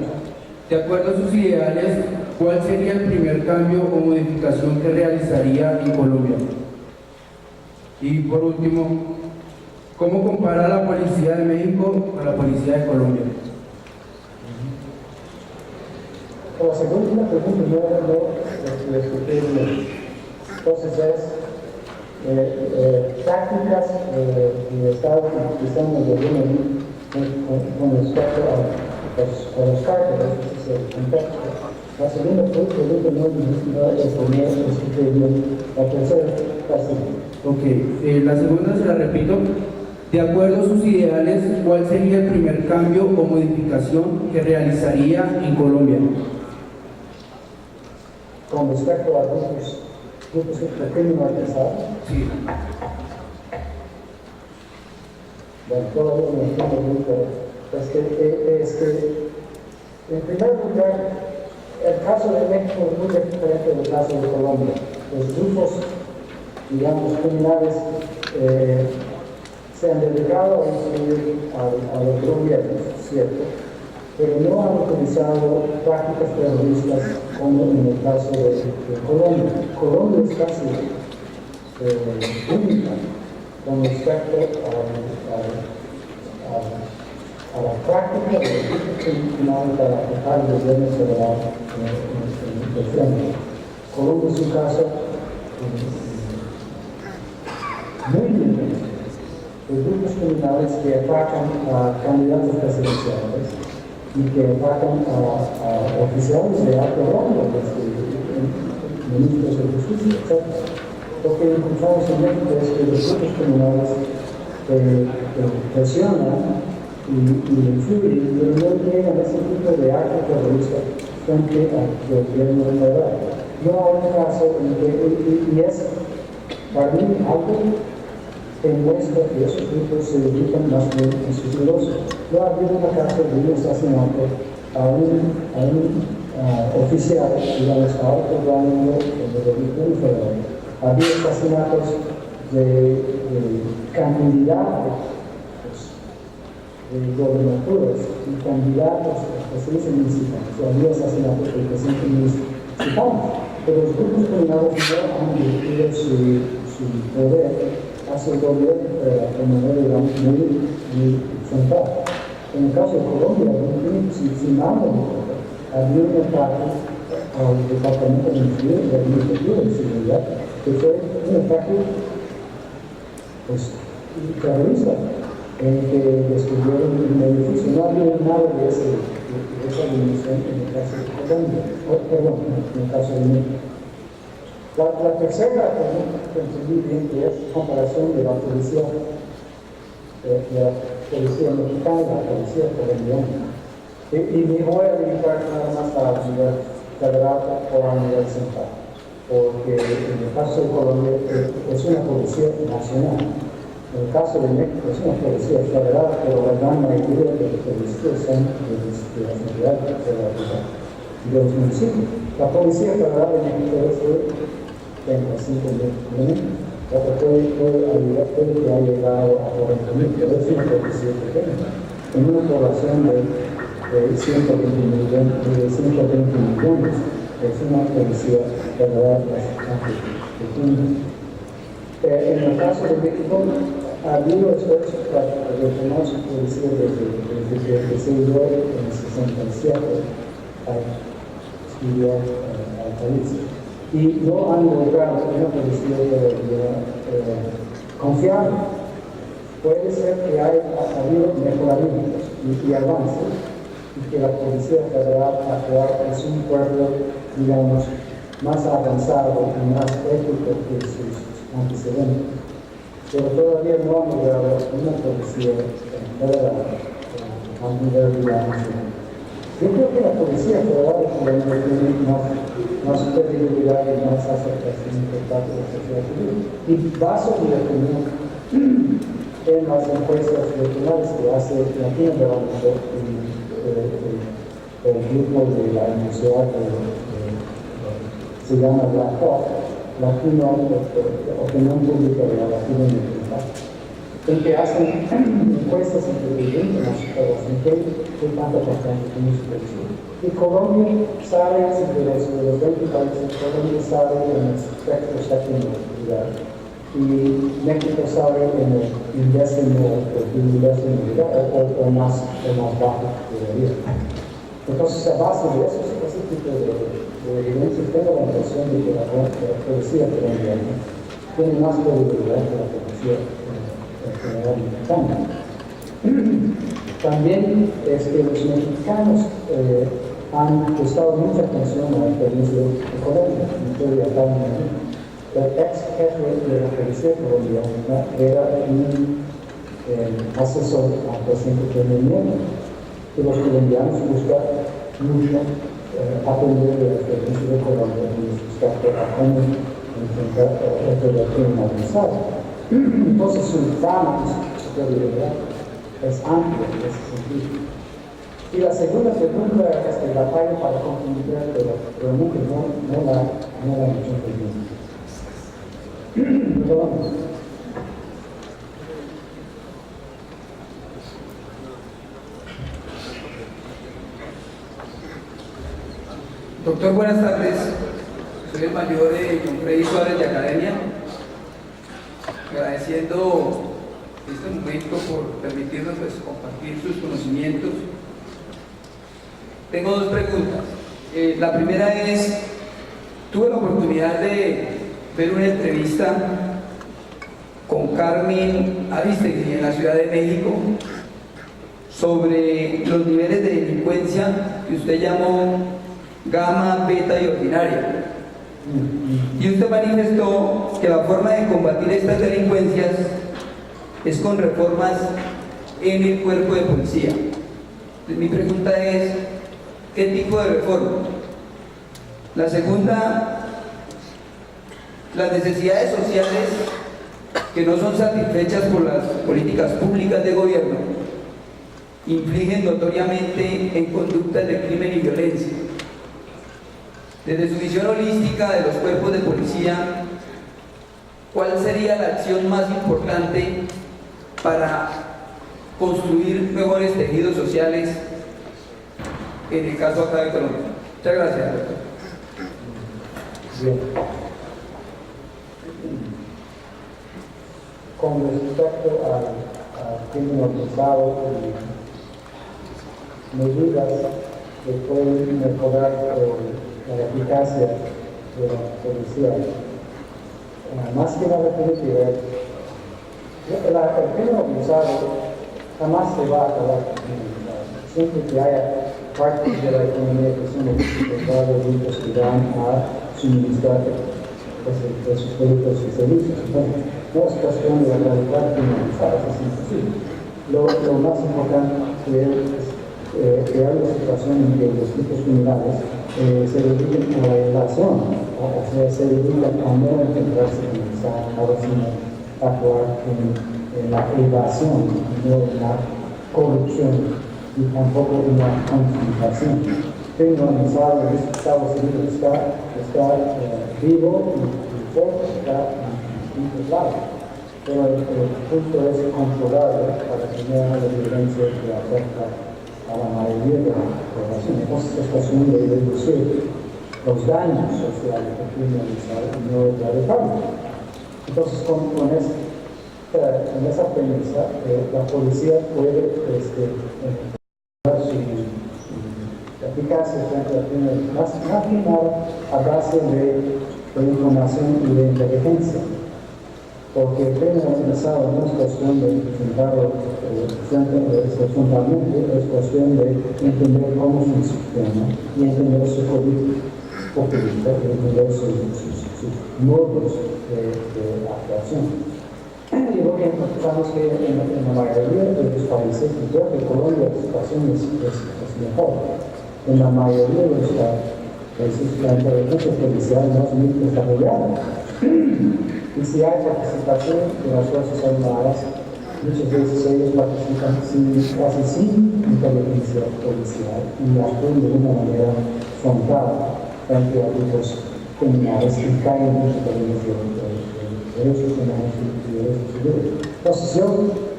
de acuerdo a sus ideales, ¿cuál sería el primer cambio o modificación que realizaría en Colombia? Y por último, ¿cómo compara la policía de México con la policía de Colombia? La segunda pregunta no la escuché bien. Entonces es tácticas de Estado que están en el gobierno con respecto a los cárteles, ese es el contexto. La segunda pregunta no escuché bien. La tercera, casi. Ok, la segunda se la repito. De acuerdo a sus ideales, ¿cuál sería el primer cambio o modificación que realizaría en Colombia? Con respecto a grupos de crimen organizado. Sí. Bueno, todavía no entiendo bien, pero es que, en primer lugar, el caso de México es muy diferente del caso de Colombia. Los grupos, digamos, criminales se han dedicado a influir a los gobiernos, ¿cierto? Pero no han utilizado prácticas terroristas como en el caso de Colombia. Colombia es casi única con respecto a la práctica de los grupos criminales para atacar el gobierno federal de frente. Colombia es un caso muy diferente. Los grupos criminales que atacan a candidatos presidenciales y que atacan a oficiales de alto rango, ministros de justicia, etc. Lo que encontramos en México es que los grupos criminales presionan y influyen, pero no llegan a ese tipo de acto terrorista frente al gobierno federal. No hay un caso en que, y es para mí algo que muestra que esos grupos se dedican más bien a sus negocios. No ha habido un caso de un asesinato a un oficial, digamos, a alto rango en el gobierno federal. Ha habido asesinatos de candidatos de gobernaturas y candidatos a presidencia municipal. Ha habido asesinatos de presidente municipal. Pero los grupos criminales no han dirigido su poder hacia el gobierno de manera muy central. En el caso de Colombia, sin nada de poder, había un ataque al Departamento de Administración de Seguridad, que fue un ataque terrorista, en que destruyeron un edificio. No había nada de esa dimensión en el caso de Colombia, en el caso de México. La tercera pregunta que entendí bien es comparación de la policía mexicana y la policía colombiana. Y me voy a limitar nada más a nivel federal o a nivel central, porque en el caso de Colombia es una policía nacional. En el caso de México es una policía federal, pero la gran mayoría de los policías son de las entidades federales y de los municipios. La policía federal de México es de 35,000 elementos. Puede que haya llegado a 40,000, pero es una policía pequeña. En una población de 120 millones, es una policía federal bastante pequeña. En el caso de México, ha habido esfuerzos para retomar su policía desde que se dio en el 67 a estudiar al país. Y no han logrado una policía confiable. Puede ser que haya habido mejoramientos y avances, y que la Policía Federal actual es un pueblo, digamos, más avanzado y más ético que sus antecedentes. Pero todavía no han logrado una policía federal a nivel, digamos. Yo creo que la Policía Federal tiene más credibilidad y más aceptación por parte de la sociedad civil. Y baso mi opinión en las encuestas regionales que hace Latino de la Mujer y el grupo de la Universidad se llama la Latino Opinión Pública de la Latino Americana, en que hacen encuestas inteligentes en las que tanta confianza tiene su policía. Y Colombia sale de los 20 países, Colombia sale en el sexto lugar. Y México sale en el décimo lugar, o más bajo todavía. Entonces, a base de ese tipo de evidencia, tengo la impresión de que la policía colombiana tiene más credibilidad que la policía general mexicana. También los mexicanos han prestado mucha atención a la experiencia de Colombia. El ex jefe de la policía colombiana era un asesor al presidente Peña Nieto. Y los colombianos buscan mucho aprender de la experiencia de Colombia y buscar cómo enfrentar el crimen organizado. Entonces su fama y su superioridad es amplia en ese sentido. Y la segunda pregunta es de la falla para comprender, pero nunca no la han hecho bien. Perdón. Doctor, buenas tardes. Soy el mayor John Freddy Suárez de Academia, agradeciendo este momento, por permitirnos pues, compartir sus conocimientos. Tengo dos preguntas. La primera es, tuve la oportunidad de ver una entrevista con Carmen Aristegui en la Ciudad de México sobre los niveles de delincuencia que usted llamó gamma, beta y ordinaria. Y usted manifestó que la forma de combatir estas delincuencias es con reformas en el cuerpo de policía. Entonces, mi pregunta es, ¿qué tipo de reforma? La segunda, las necesidades sociales que no son satisfechas por las políticas públicas de gobierno infligen notoriamente en conductas de crimen y violencia. Desde su visión holística de los cuerpos de policía, ¿cuál sería la acción más importante para construir mejores tejidos sociales en el caso acá de Colombia? Muchas gracias, doctor. Bien. Con respecto al crimen organizado y medidas que pueden mejorar la eficacia de la policía, más que nada tiene que ver, el crimen organizado jamás se va a acabar. Siempre que haya partes de la economía que son los que van a suministrar de sus productos y servicios. Entonces, no es cuestión de erradicar criminalizar, eso es imposible. Lo más importante es crear una situación en que los grupos criminales se dediquen a la evasión, o sea, se dediquen a no encontrarse criminalizar, ahora sino actuar en la evasión, no en la corrupción y tampoco en la confrontación. El crimen organizado en Estados Unidos está vivo y fuerte, está en distintos lados. Pero el punto es controlarlo para que no haya violencia que afecta a la mayoría de la población. Entonces es cuestión de reducir los daños sociales del crimen organizado y no erradicarlo. Entonces con esa premisa, la policía puede mejorar su eficacia frente al crimen, más que nada a base de información y de inteligencia, porque el crimen organizado no es cuestión de enfrentarlo frontalmente, es cuestión de entender cómo funciona y entender su política y entender sus modos de actuación. Y lo que encontramos que en la mayoría de los países, y creo que en Colombia la situación es mejor. En la mayoría de los países la inteligencia policial no es muy desarrollada. Y si hay participación de las Fuerzas Armadas, muchas veces ellos participan casi sin inteligencia policial y actúan de una manera frontal frente a grupos criminales que caen en mucha violencia de derechos humanos y derechos civiles. Entonces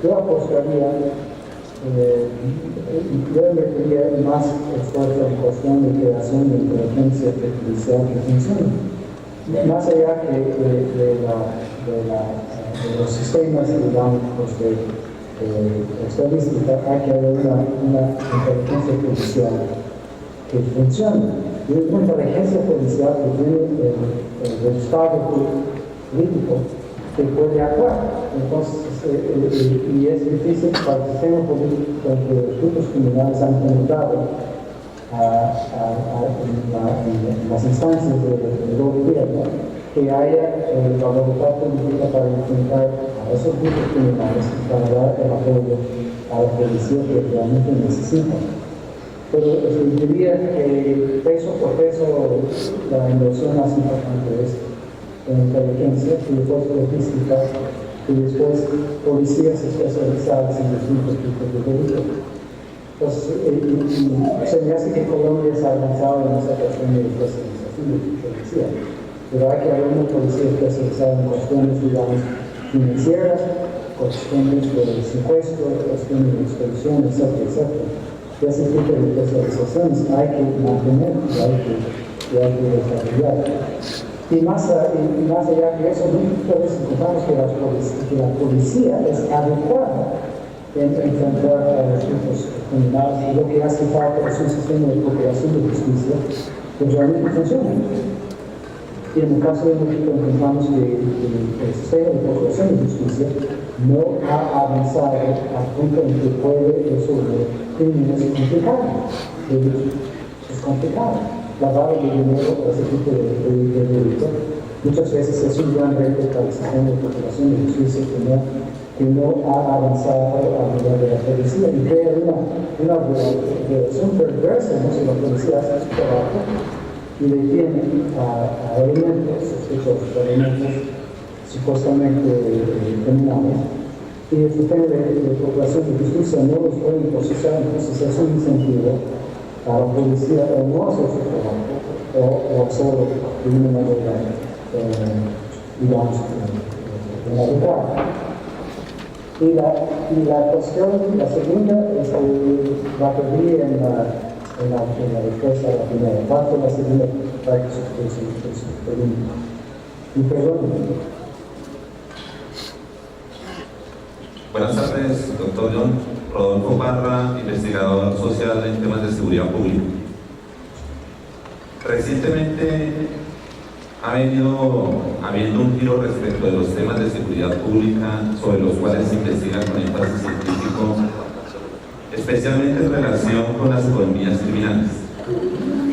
yo apostaría, yo invertiría más esfuerzo en cuestión de creación de inteligencia policial que funcione. Más allá de los sistemas, digamos, de estadística, hay que haber una inteligencia policial que funcione. Y una inteligencia policial que tiene el Estado político que puede actuar. Entonces, y es difícil para el sistema político que los grupos criminales han penetrado en las instancias del gobierno, que haya la voluntad política para enfrentar a esos grupos criminales y para dar el apoyo a la policía que realmente necesita. Pero yo diría que peso por peso la inversión más importante es en inteligencia y después logística y después policías especializadas en distintos tipos de delitos. Entonces, se me hace que Colombia se ha avanzado en esa cuestión de especialización de policía, pero hay que haber una policía especializada en cuestiones, digamos, financieras, cuestiones de secuestro, cuestiones de extorsión, etcétera, etcétera. Y ese tipo de especializaciones hay que mantener y hay que desarrollar. Y más allá que eso, muchas veces encontramos que la policía es adecuada en enfrentar a los grupos criminales, y lo que hace falta es un sistema de cooperación de justicia que realmente funciona. Y en el caso de México encontramos que el sistema de cooperación de justicia no ha avanzado al punto en que puede resolver crímenes complicados. Es complicado. Lavar el dinero o ese tipo de delito muchas veces es un gran reto para el sistema de cooperación de justicia que no ha avanzado a nivel de la policía y crea una relación perversa, ¿no? Si la policía hace su trabajo y detiene a elementos, sospechosos, elementos supuestamente criminales, y el sistema de cooperación de justicia no los puede procesar, entonces es un incentivo a la policía o no hacer su trabajo o hacerlo de una manera, digamos, inadecuada. Y la cuestión, la segunda, es la perdí en la respuesta a la primera parte, la segunda parte de su pregunta. Y perdón. Buenas tardes, doctor John. Rodolfo Parra, investigador social en temas de seguridad pública. Recientemente ha venido habiendo un giro respecto de los temas de seguridad pública sobre los cuales se investiga con énfasis científico, especialmente en relación con las economías criminales.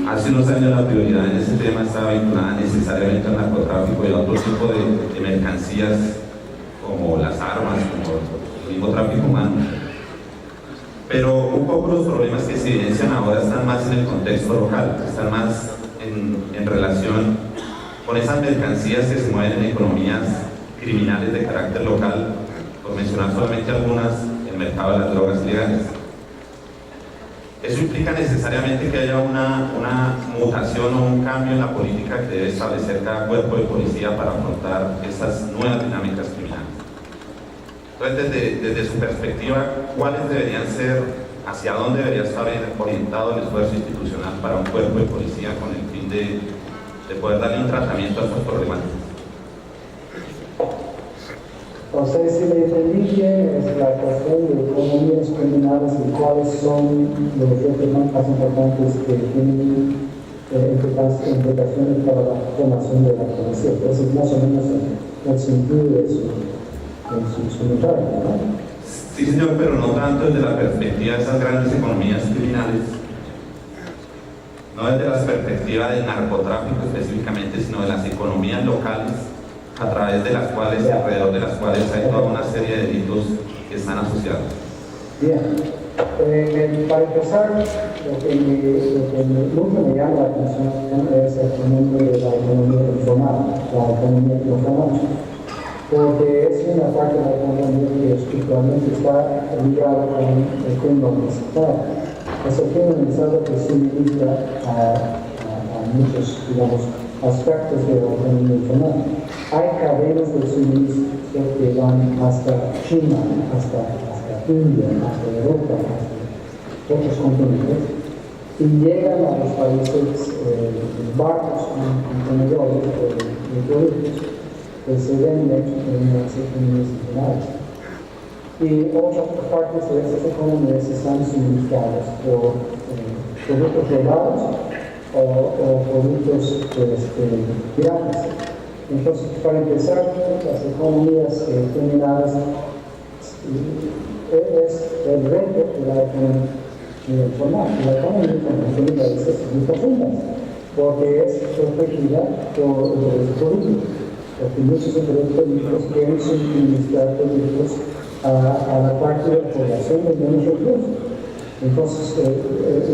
Hace unos años la prioridad en ese tema estaba vinculada necesariamente al narcotráfico y a otro tipo de mercancías como las armas, como el mismo tráfico humano. Pero un poco los problemas que se evidencian ahora están más en el contexto local, están más en relación con esas mercancías que se mueven en economías criminales de carácter local, por mencionar solamente algunas, el mercado de las drogas ilegales. Eso implica necesariamente que haya una mutación o un cambio en la política que debe establecer cada cuerpo de policía para afrontar esas nuevas dinámicas criminales. Entonces, desde su perspectiva, ¿cuáles deberían ser, hacia dónde debería estar orientado el esfuerzo institucional para un cuerpo de policía con el fin de poder darle un tratamiento a estos problemáticas? O sea, si le entendí bien, es la cuestión de economías criminales y cuáles son los retos más importantes que tienen implicaciones para la formación de la policía. Ese es más o menos el sentido de su comentario, ¿no? Sí, señor, pero no tanto desde la perspectiva de esas grandes economías criminales, no desde la perspectiva del narcotráfico específicamente, sino de las economías locales a través de las cuales, alrededor de las cuales hay toda una serie de delitos que están asociados. Bien, para empezar, lo que nunca me llama la atención es el fenómeno de la economía informal, porque es una parte de la economía que estructuralmente está ligada con el crimen organizado. Es el crimen organizado que suministra a muchos, digamos, aspectos de la economía informal. Hay cadenas de suministro que van hasta China, hasta India, hasta Europa, hasta otros continentes, y llegan a los países barcos, contenedores de productos que se venden en las economías informales. Y otras partes de esas economías están suministradas por productos robados o productos piratas. Entonces, para empezar, las economías criminales es el reto de la economía informal. La economía informal es muy profunda, porque es protegida por los políticos, porque muchos de los políticos quieren suministrar productos a la parte de la población de menos recursos. Entonces,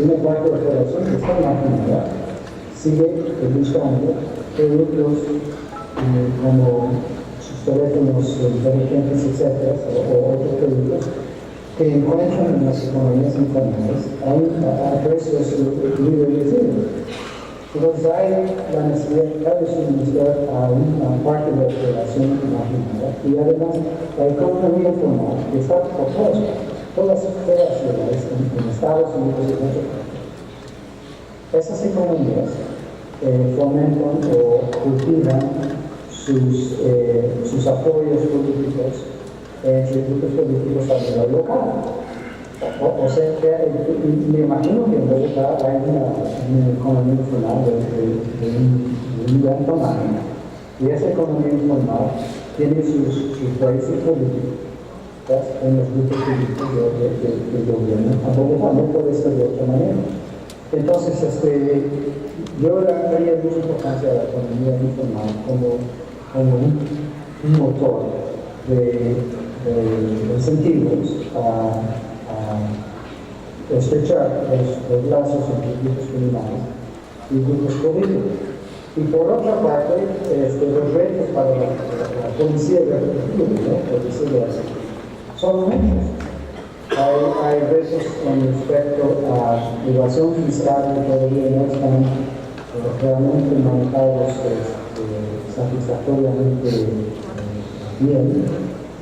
una parte de la población que está marginada sigue buscando productos como sus teléfonos inteligentes, etcétera, o otros productos que encuentran en las economías informales a precios muy reducidos. Entonces hay la necesidad de suministrar a una parte de la población marginada y además la economía informal que está propuesta todas las ciudades en Estados Unidos y en otros países. Esas economías fomentan o cultivan sus apoyos políticos entre grupos políticos a nivel local. O sea, me imagino que en Bogotá hay una economía informal de un gran tamaño, y esa economía informal tiene sus raíces políticas en los grupos políticos del gobierno. A Bogotá no puede ser de otra manera. Entonces, yo daría mucha importancia a la economía informal como un motor de incentivos a estrechar los lazos entre grupos criminales y grupos políticos. Y por otra parte, los retos para la policía del futuro, por decirlo así, son muchos. Hay retos con respecto a evasión fiscal que todavía no están realmente manejados satisfactoriamente bien.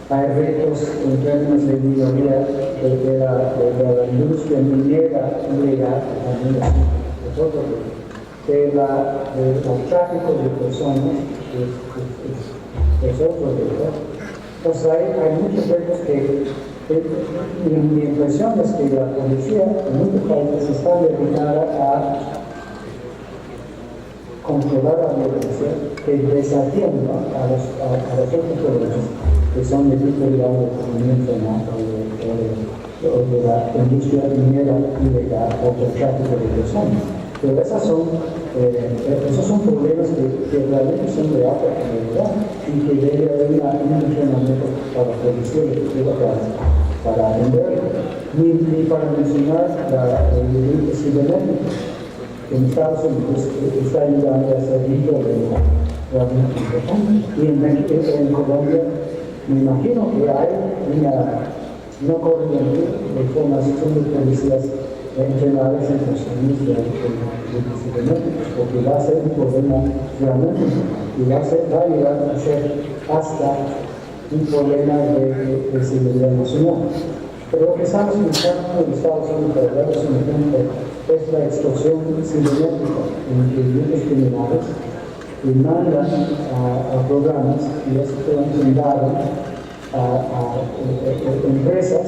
Hay retos en términos de minoría de la industria minera ilegal, también es otro reto. El tráfico de personas es otro reto. Entonces hay muchos retos que mi impresión es que la policía en muchos países está dedicada a controlar la violencia que desatienda a los otros problemas que son de tipo, digamos, de economía informal o de la industria minera ilegal o del tráfico de personas. Pero esos son problemas que realmente son de alta complejidad y que debe haber un entrenamiento para la policía para atenderlo. Ni para mencionar el delito cibernético, que en Estados Unidos está ayudando a ser un problema realmente importante. Y en Colombia, me imagino que hay una corriente de formación de policías entrenadas en cuestiones de cibernéticos, porque va a ser un problema realmente y va a llegar a ser hasta un problema de seguridad nacional. Pero lo que estamos buscando en Estados Unidos, para darles un ejemplo, es la extorsión cibernética entre grupos criminales y mandan a programas y esos programas enviaron a empresas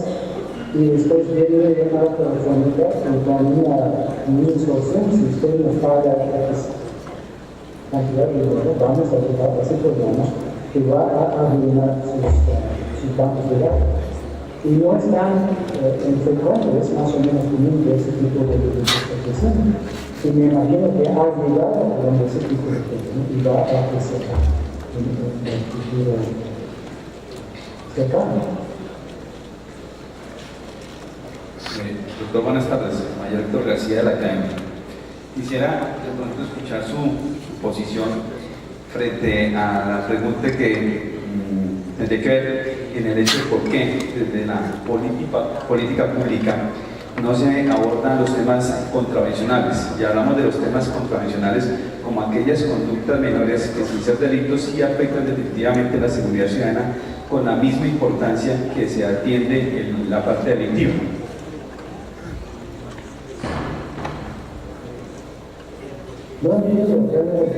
y después viene una llamada telefónica con una extorsión. Si usted nos paga cantidad de dinero, vamos a tratar ese programa que va a arruinar sus bancos de datos. Y no es tan infrecuente, es más o menos común que ese tipo de extorsión. Y me imagino que ha llegado a ese tipo de cosas y va a crecer en el futuro cercano. Doctor, buenas tardes. Mayor Héctor García de la Academia. Quisiera de pronto escuchar su posición frente a la pregunta que tendría que ver en el hecho de por qué desde la política pública no se abordan los temas contravencionales. Y hablamos de los temas contravencionales como aquellas conductas menores que sin ser delitos sí afectan definitivamente la seguridad ciudadana con la misma importancia que se atiende en la parte delictiva. No entiendo realmente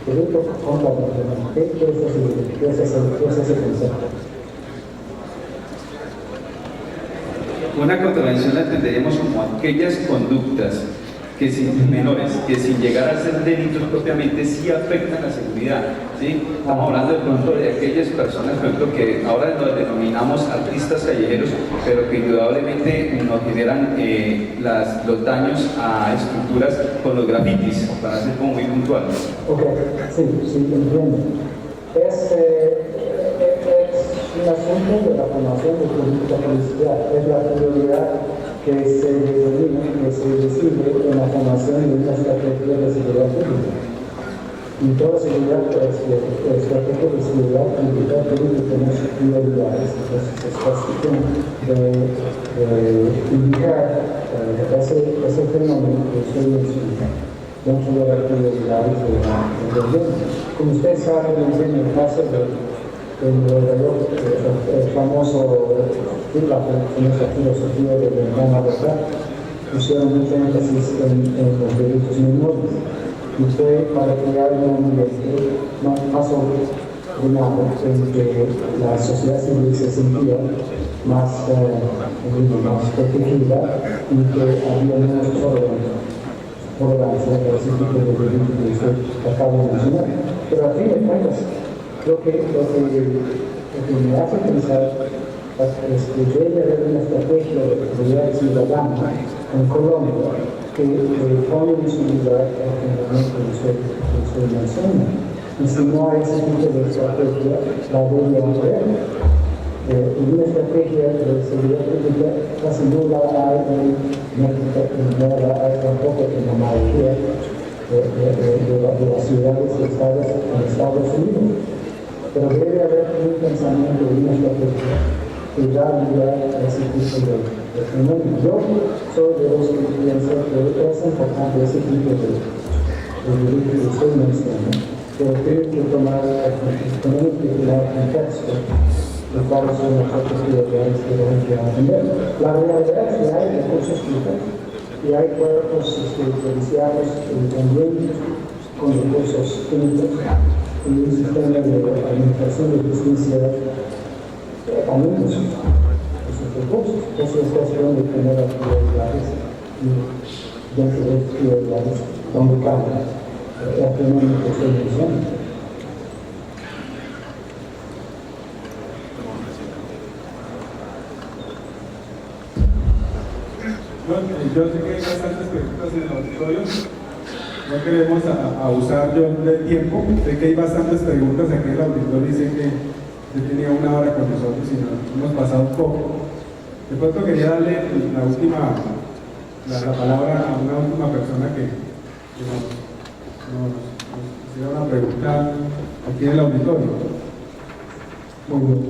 que delito contra la persona. ¿Qué es ese concepto? Una contravención la entenderíamos como aquellas conductas que menores, que sin llegar a ser delitos propiamente sí afectan la seguridad, ¿sí? Estamos hablando de pronto de aquellas personas, por ejemplo, que ahora nos denominamos artistas callejeros, pero que indudablemente nos generan los daños a estructuras con los grafitis, para ser como muy puntuales. Ok, sí, entiendo. Es un asunto de la formación de política policial, es la prioridad que se denomina, que se decide en la formación de una estrategia de seguridad pública. Y toda seguridad, estrategia de seguridad pública tiene que tener sus prioridades. Entonces es cuestión de indicar ese fenómeno que usted menciona dentro de las prioridades del gobierno. Como usted sabe, en el caso el famoso la filosofía de Jean Lacan pusieron mucho énfasis en los delitos menores. y fue para crear un ambiente más ordenado en que la sociedad civil se sentía más protegida y que había menos tolerancia por ese tipo de delitos que usted acaba de mencionar. Pero a fin de cuentas, lo que me hace pensar es que debe haber una estrategia de seguridad ciudadana en Colombia que pone en su lugar el fundamento que usted menciona. Y si no hay ese tipo de estrategia, la debe haber. Una estrategia de seguridad pública casi no la hay en México, no la hay tampoco en la mayoría de las ciudades y estados en Estados Unidos. Pero debe haber un pensamiento y una estrategia que da lugar a ese tipo de fenómeno. Yo soy de los que piensan que es importante ese tipo de delitos que usted menciona, pero creo que tenemos que tomar contexto de cuáles son las otras prioridades que debemos atender. La realidad es que hay recursos fijos y hay cuerpos policiales también con recursos finitos y un sistema de administración de justicia también con sus recursos. Eso es cuestión de tener las prioridades y dentro de las prioridades donde cabe el fenómeno que se menciona. Yo sé que hay bastantes preguntas en el auditorio, no queremos abusar yo del tiempo, sé que hay bastantes preguntas aquí en el auditorio y sé que yo tenía una hora con nosotros y nos hemos pasado un poco. De pronto quería darle la palabra a una última persona que nos hiciera una pregunta aquí en el auditorio. Muy bien.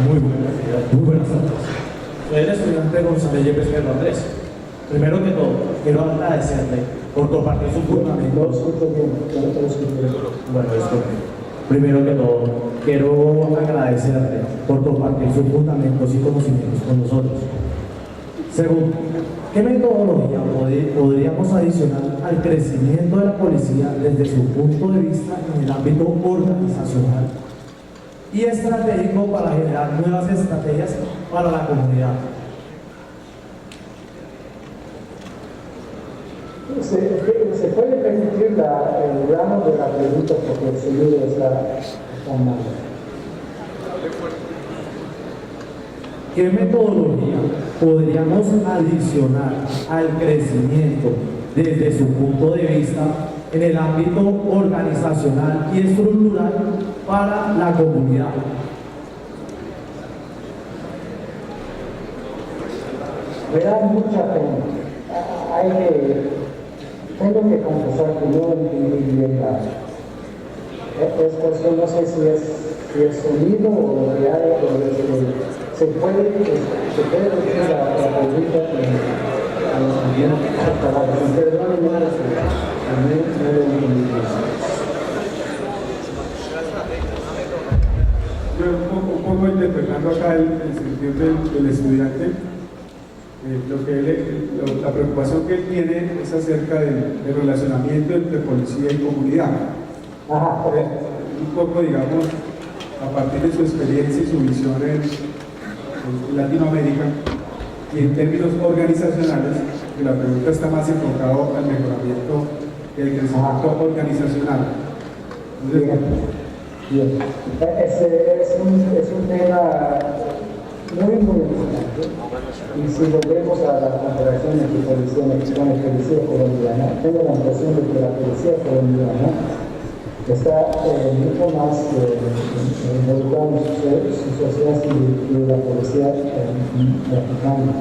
Muy buenas tardes. Soy el estudiante González Yepes Pedro Andrés. Primero que todo, quiero agradecerle por compartir sus fundamentos. Bueno, primero que todo, quiero agradecerle por compartir sus fundamentos y conocimientos con nosotros. Segundo, ¿qué metodología podríamos adicionar al crecimiento de la policía desde su punto de vista en el ámbito organizacional y estratégico para generar nuevas estrategias para la comunidad? ¿Se puede permitir el grano de la pregunta porque el sonido está mal? ¿Qué metodología podríamos adicionar al crecimiento desde su punto de vista en el ámbito organizacional y estructural para la comunidad? Me da mucha pena. Tengo que confesar que no entendí bien esta no sé si es sonido o lo que hay, se puede decir la pregunta un poco interpretando acá el sentido del estudiante, la preocupación que él tiene es acerca del relacionamiento entre policía y comunidad. Un poco, digamos, a partir de su experiencia y su visión en Latinoamérica, y en términos organizacionales, que la pregunta está más enfocada al mejoramiento del crecimiento organizacional. Entonces, bien. Es un tema muy importante, y si volvemos a la comparación entre policía mexicana y policía colombiana, tengo la impresión de que la policía colombiana está mucho más involucrada en su sociedad civil que la policía mexicana.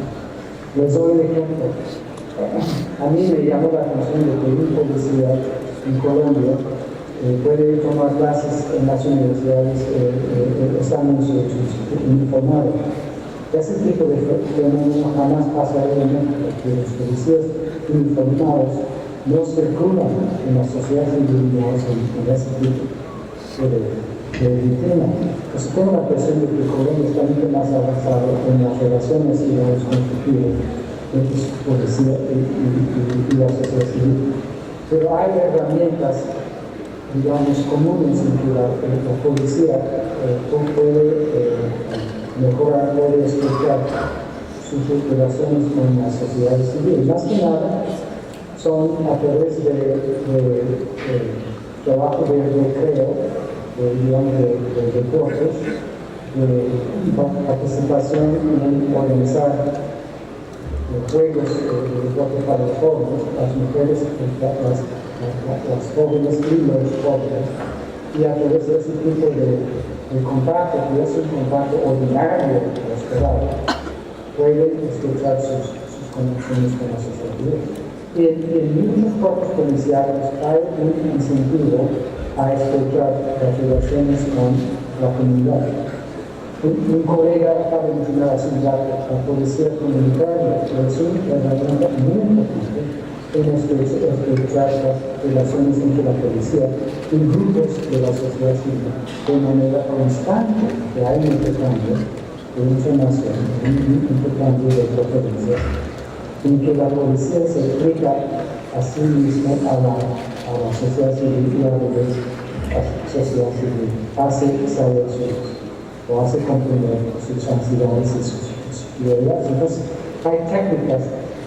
Les doy un ejemplo. A mí me llamó la atención de que un policía en Colombia puede tomar clases en las universidades, están uniformados. Ese tipo de fenómeno jamás pasaría en México, porque los policías uniformados no circulan en la sociedad civil, en ese tipo vitrina. Pues tengo la impresión de que Colombia está mucho más avanzado en las relaciones y los constructivos entre su policía y la sociedad civil. Pero hay herramientas, digamos, comunes en que la policía puede mejorar, puede explicar sus relaciones con la sociedad civil. Más que nada son a través de trabajo de recreo, digamos, de deportes, de participación en organizar juegos de deporte para los jóvenes, las mujeres, las jóvenes y los jóvenes, y a través de ese tipo de contacto, que es un contacto ordinario esperado, pueden estrechar sus conexiones con la sociedad. Y en muchos cuerpos policiales hay un incentivo a estrechar las relaciones con la comunidad. Un colega acaba de mencionar hace un rato, la policía comunitaria es una herramienta muy importante en estrechar las relaciones entre la policía y grupos de la sociedad civil de manera constante, que hay un intercambio de información, un intercambio de preferencias, en que la policía se explica a sí misma a la sociedad civil y a la sociedad civil, hace saber o hace comprender sus ansiedades y sus prioridades. Entonces, hay técnicas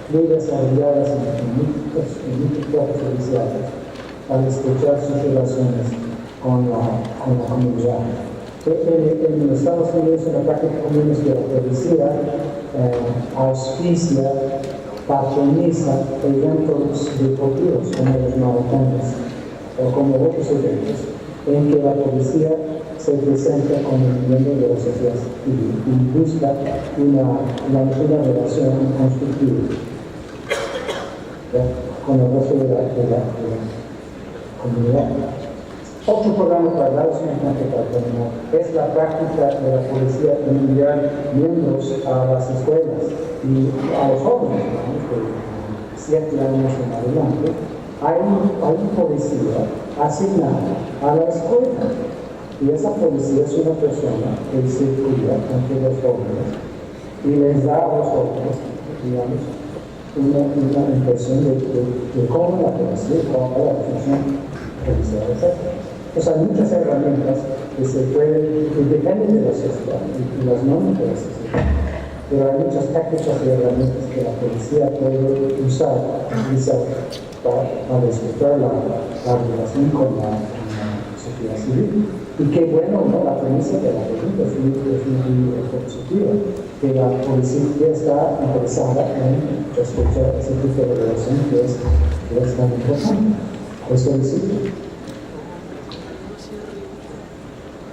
muy desarrolladas en muchos cuerpos policiales para estrechar sus relaciones con la comunidad. En los Estados Unidos, en la práctica común es que la policía auspicia, patroniza eventos deportivos como los maratones o como otros eventos en que la policía se presenta como miembro de la sociedad civil y busca una relación constructiva con el resto de la comunidad. Otro programa para darles un ejemplo para terminar es la práctica de la policía de enviar miembros a las escuelas y a los jóvenes, de 7 años en adelante. Hay un policía asignado a la escuela. Y esa policía es una persona que circula entre los jóvenes y les da a los jóvenes, digamos, una impresión de cómo la policía, cómo la función policial, etc. O sea, hay muchas herramientas que dependen de la sociedad y las normas de la sociedad. Pero hay muchas tácticas y herramientas que la policía puede utilizar para respetar la relación con la sociedad civil. Y qué bueno, ¿no? La premisa de la pregunta es muy positiva, que la policía está interesada en respetar ese tipo de relación que es tan importante. Eso es decir.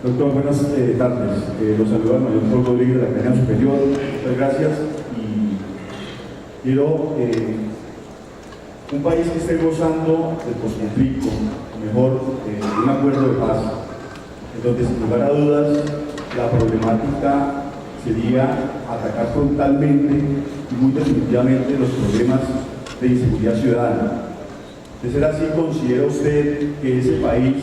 Doctor, buenas tardes. Los saluda el mayor Paul Rodríguez de la Academia Superior. Muchas gracias. Y quiero un país que esté gozando del post-conflicto, mejor, un acuerdo de paz, en donde sin lugar a dudas la problemática sería atacar frontalmente y muy definitivamente los problemas de inseguridad ciudadana. De ser así, ¿considera usted que ese país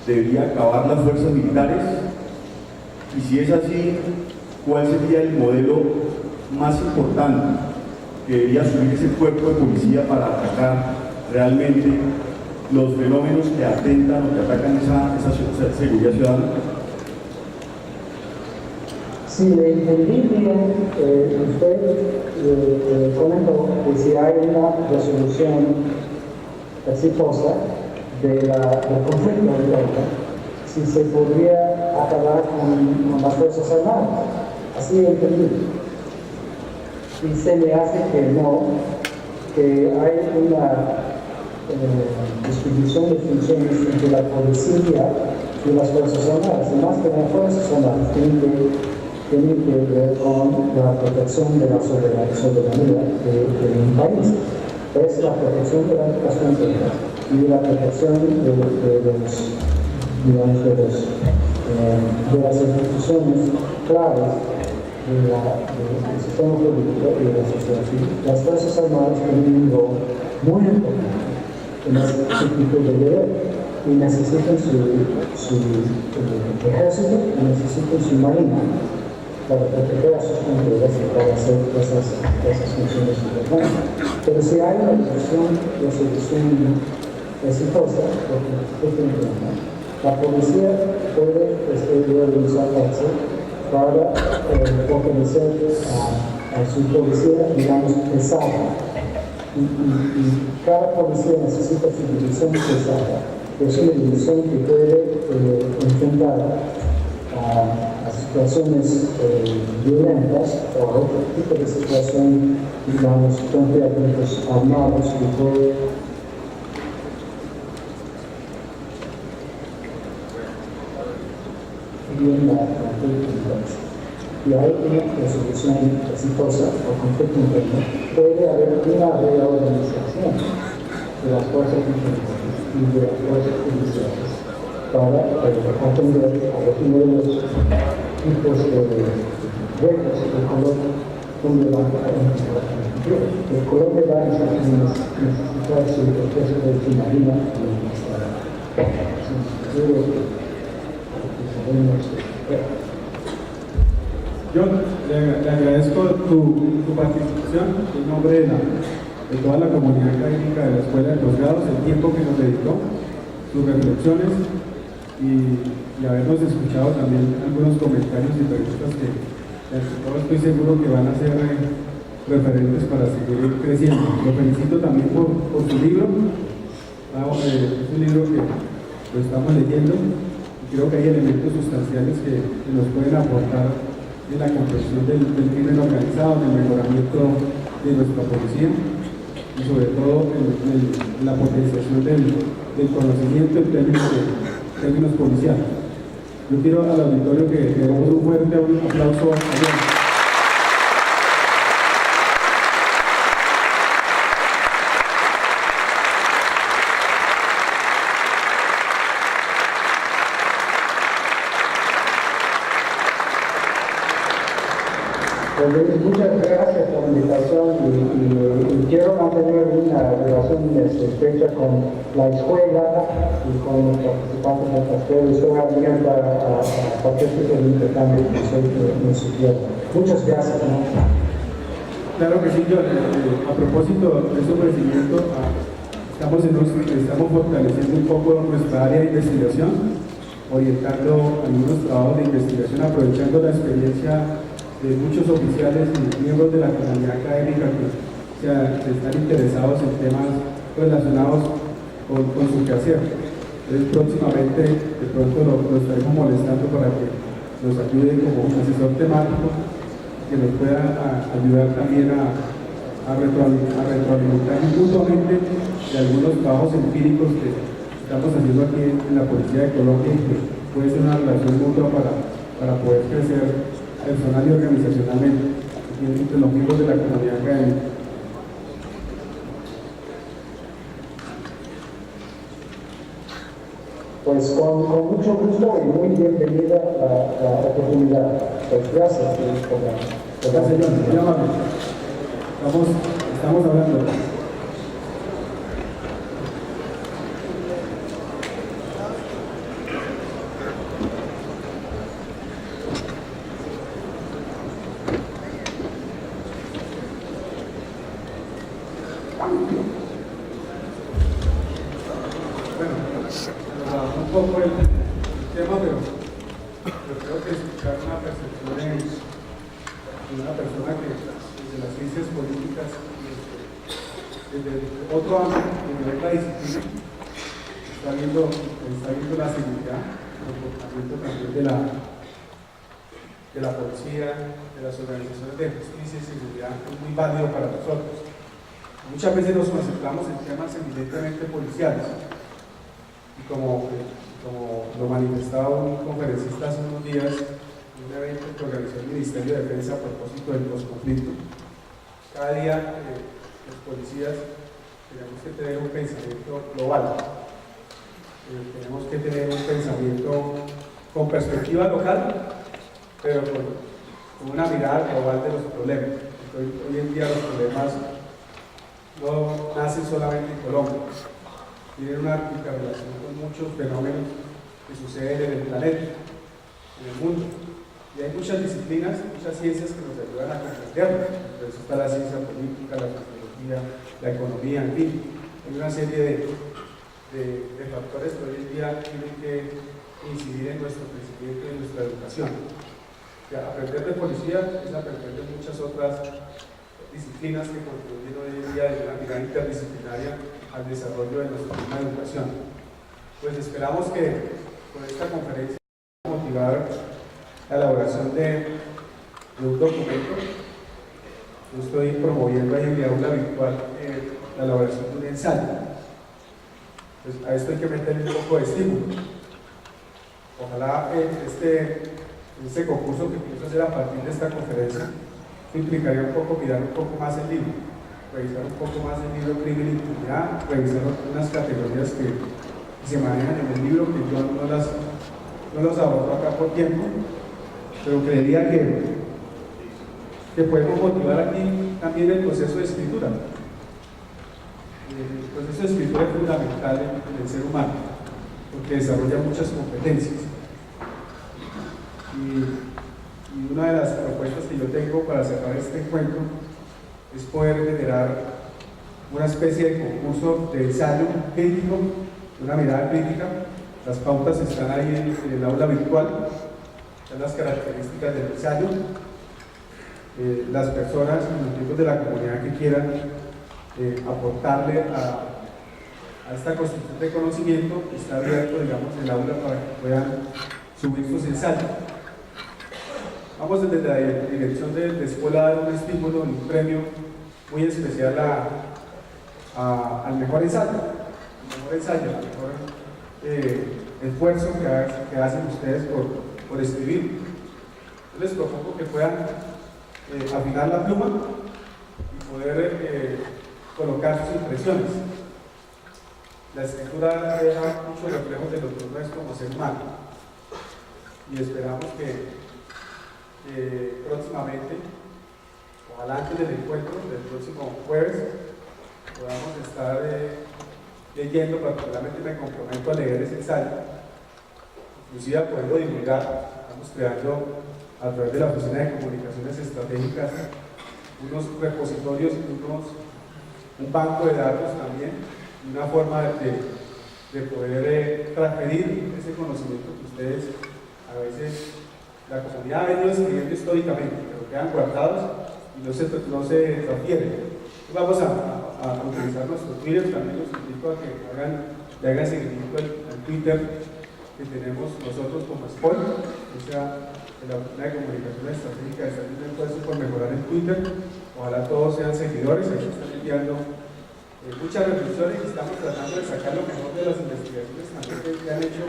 debería acabar las fuerzas militares? Y si es así, ¿cuál sería el modelo más importante que debería asumir ese cuerpo de policía para atacar realmente los fenómenos que atentan o que atacan esa seguridad ciudadana? Si le entendí bien, usted comentó que si hay una resolución exitosa del conflicto de Gaza, si se podría acabar con las Fuerzas Armadas. Así entendí. Y se me hace que no, que hay una distribución de funciones entre la policía y las Fuerzas Armadas. Y más que las Fuerzas Armadas tienen que ver con la protección de la soberanía de un país. Es la protección de las fronteras y la protección de las instituciones claves del sistema político y de la sociedad civil. Las Fuerzas Armadas tienen un rol muy importante en ese tipo de deber. y necesitan su ejército y necesitan su marina para proteger a sus fronteras y para hacer esas funciones importantes. Pero si hay una solución exitosa, la policía puede usar cárcel para fortalecer a su policía, digamos, pesada. Y cada policía necesita su división pesada. Es una división que puede enfrentar a situaciones violentas o a otro tipo de situación, digamos, frente a grupos armados que puede bien la política. Y hay una resolución exitosa o conflicto interno, puede haber una reorganización de las fuerzas militares y de las fuerzas judiciales para atender a los nuevos tipos de retos que Colombia va a enfrentar. Colombia va a necesitar su proceso de marina y Yo le agradezco tu participación en nombre de toda la comunidad académica de la Escuela de Posgrados, el tiempo que nos dedicó, sus reflexiones y habernos escuchado también algunos comentarios y preguntas que estoy seguro que van a ser referentes para seguir creciendo. Lo felicito también por su libro. Es un libro que lo estamos leyendo y creo que hay elementos sustanciales que nos pueden aportar en la comprensión del crimen organizado, en el mejoramiento de nuestra policía y sobre todo en la potenciación del conocimiento en términos policiales. Yo quiero al auditorio que demos un fuerte aplauso a John. Muchas gracias por la invitación y quiero mantener una relación estrecha con la escuela y con los participantes del pastel. Estoy abierta a cualquier tipo de intercambio que me sugiera. Muchas gracias. ¿No? Claro que sí, John. A propósito de su ofrecimiento, estamos fortaleciendo un poco nuestra área de investigación, orientando algunos trabajos de investigación, aprovechando la experiencia de muchos oficiales y miembros de la comunidad académica que se están interesados en temas relacionados con su quehacer. Entonces, próximamente, de pronto lo estaremos molestando para que nos ayude como asesor temático, que nos pueda ayudar también a retroalimentar mutuamente de algunos trabajos empíricos que estamos haciendo aquí en la Policía de Colombia y que puede ser una relación mutua para poder crecer personal y organizacionalmente entre los miembros de la comunidad académica. Pues con mucho gusto y muy bienvenida la oportunidad. Pues gracias por la Gracias, John. Muy amable. Estamos hablando. Un poco el tema, pero creo que escuchar una percepción de una persona que desde las ciencias políticas, desde otro ámbito, de otra disciplina, está viendo la seguridad, el comportamiento también de la policía, de las organizaciones de justicia y seguridad, es muy válido para nosotros. Muchas veces nos concentramos en temas evidentemente policiales. Y como lo manifestaba un conferencista hace unos días en un evento que organizó el Ministerio de Defensa a propósito del posconflicto, cada día los policías tenemos que tener un pensamiento global, tenemos que tener un pensamiento con perspectiva local, pero con una mirada global de los problemas. Hoy en día los problemas no nacen solamente en Colombia. tienen una interrelación con muchos fenómenos que suceden en el planeta, en el mundo. Y hay muchas disciplinas, muchas ciencias que nos ayudan a comprenderlo. Por eso está la ciencia política, la sociología, la economía, en fin. Hay una serie de factores que hoy en día tienen que incidir en nuestro crecimiento y en nuestra educación. Aprender de policía es aprender de muchas otras disciplinas que contribuyen hoy en día de una mirada interdisciplinaria al desarrollo de nuestra misma educación. Pues esperamos que con esta conferencia motivar la elaboración de un documento. Yo estoy promoviendo ahí en mi aula virtual la elaboración de un ensayo. Pues a esto hay que meterle un poco de estímulo. Ojalá este concurso que pienso hacer a partir de esta conferencia implicaría un poco mirar un poco más el libro, revisar un poco más el libro Crimen y Impunidad, revisar unas categorías que se manejan en el libro, que yo no las abordo acá por tiempo, pero creería que podemos motivar aquí también el proceso de escritura. El proceso de escritura es fundamental en el ser humano, porque desarrolla muchas competencias. Y una de las propuestas que yo tengo para cerrar este encuentro es poder generar una especie de concurso de ensayo crítico, una mirada crítica. Las pautas están ahí en el aula virtual, están las características del ensayo. Las personas y los miembros de la comunidad que quieran aportarle a esta construcción de conocimiento, está abierto, digamos, el aula para que puedan subir sus ensayos. Vamos desde la dirección de escuela a dar un estímulo, un premio muy especial al mejor ensayo, al mejor esfuerzo que hacen ustedes por escribir. Yo les propongo que puedan afinar la pluma y poder colocar sus impresiones. La escritura deja muchos reflejos de lo que uno es como ser humano y esperamos que próximamente, ojalá antes del encuentro del próximo jueves, podamos estar leyendo, particularmente me comprometo a leer ese ensayo, inclusive a poderlo divulgar. Estamos creando a través de la Oficina de Comunicaciones Estratégicas unos repositorios, un banco de datos también, una forma de poder transferir ese conocimiento que ustedes a veces la comunidad ha venido escribiendo históricamente, pero quedan guardados y no se transfieren. Vamos a utilizar nuestro Twitter, también los invito a que le hagan seguimiento al Twitter que tenemos nosotros como SPOL, o sea, de la Oficina de Comunicaciones Estratégicas, está haciendo un esfuerzo por mejorar el Twitter. Ojalá todos sean seguidores, ahí se están enviando muchas reflexiones y estamos tratando de sacar lo mejor de las investigaciones también que han hecho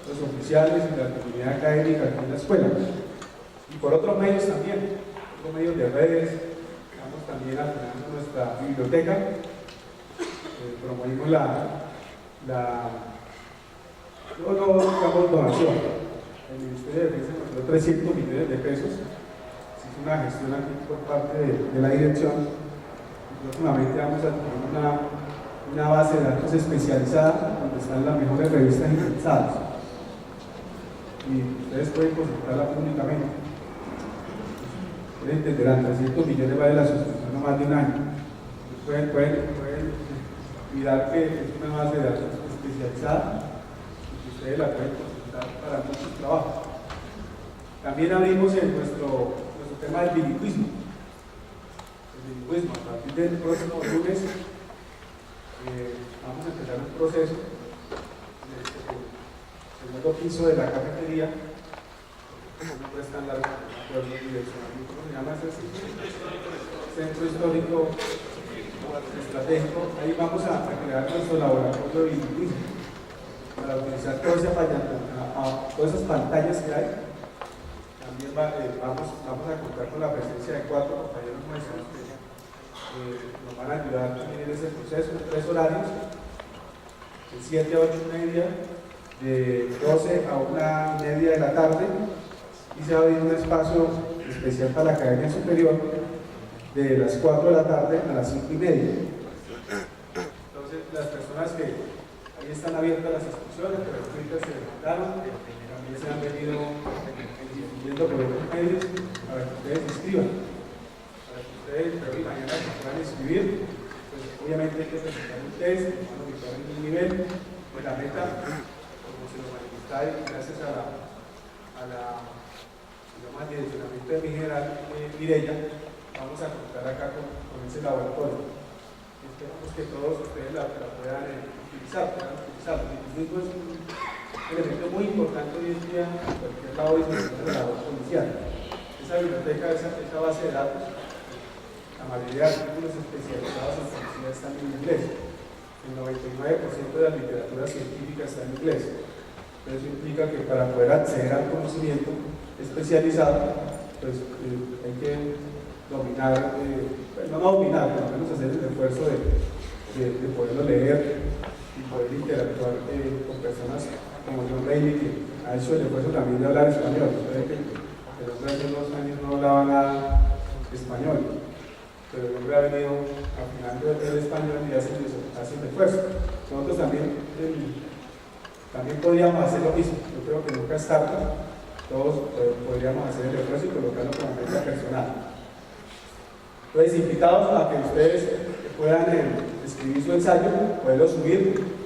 los oficiales y la comunidad académica aquí en la escuela. Y por otros medios también, otros medios de redes, estamos también apoyando nuestra biblioteca, promovimos no buscamos donación. El Ministerio de Defensa nos dio 300 millones de pesos, se hizo una gestión aquí por parte de la dirección. Próximamente vamos a tener una base de datos especializada donde están las mejores revistas indexadas y ustedes pueden consultarla públicamente. Ustedes entenderán, 300 millones vale la suscripción no más de un año. Pueden mirar que es una base de datos especializada y que ustedes la pueden consultar para muchos trabajos. También abrimos nuestro tema del bilingüismo. A partir del próximo lunes vamos a empezar un proceso en el segundo piso de la cafetería. No es tan largo, pero ¿cómo se llama ese centro histórico estratégico? Ahí vamos a crear nuestro laboratorio de bilingüismo para utilizar todas esas pantallas que hay. También vamos a contar con la presencia de 4 compañeros nuestros que nos van a ayudar también en ese proceso, en 3 horarios, de 7 a 8:30, de 12 a 1:30 de la tarde, y se va a abrir un espacio especial para la Academia Superior de las 4 de la tarde a las 5:30. Entonces, las personas que Ahí están abiertas las inscripciones, pero ahorita se levantaron, también se han venido difundiendo por otros medios para que ustedes se inscriban, para que ustedes hoy y mañana se puedan inscribir. Pues obviamente hay que presentar un test, van a ubicar en un nivel, pues la meta, como se lo manifestáis, gracias al direccionamiento de mi general Mireya, vamos a contar acá con ese laboratorio. Esperamos que todos ustedes la puedan utilizar. El bilingüismo es un elemento muy importante hoy en día en cualquier lado de la labor policial. Esa biblioteca, esa base de datos, la mayoría de artículos especializados en policía están en inglés. El 99% de la literatura científica está en inglés. Eso implica que para poder acceder al conocimiento especializado, pues hay que dominar, no dominar, pero al menos hacer el esfuerzo de poderlo leer y poder interactuar con personas como John Reilly, que ha hecho el esfuerzo también de hablar español. Ustedes que el hombre hace 2 años no hablaba nada español, pero el hombre ha venido afinando el español y hace el esfuerzo. Nosotros también podríamos hacer lo mismo. Yo creo que nunca es tarde, todos podríamos hacer el esfuerzo y colocarlo como meta personal. Entonces, invitados a que ustedes puedan escribir su ensayo, poderlo subir.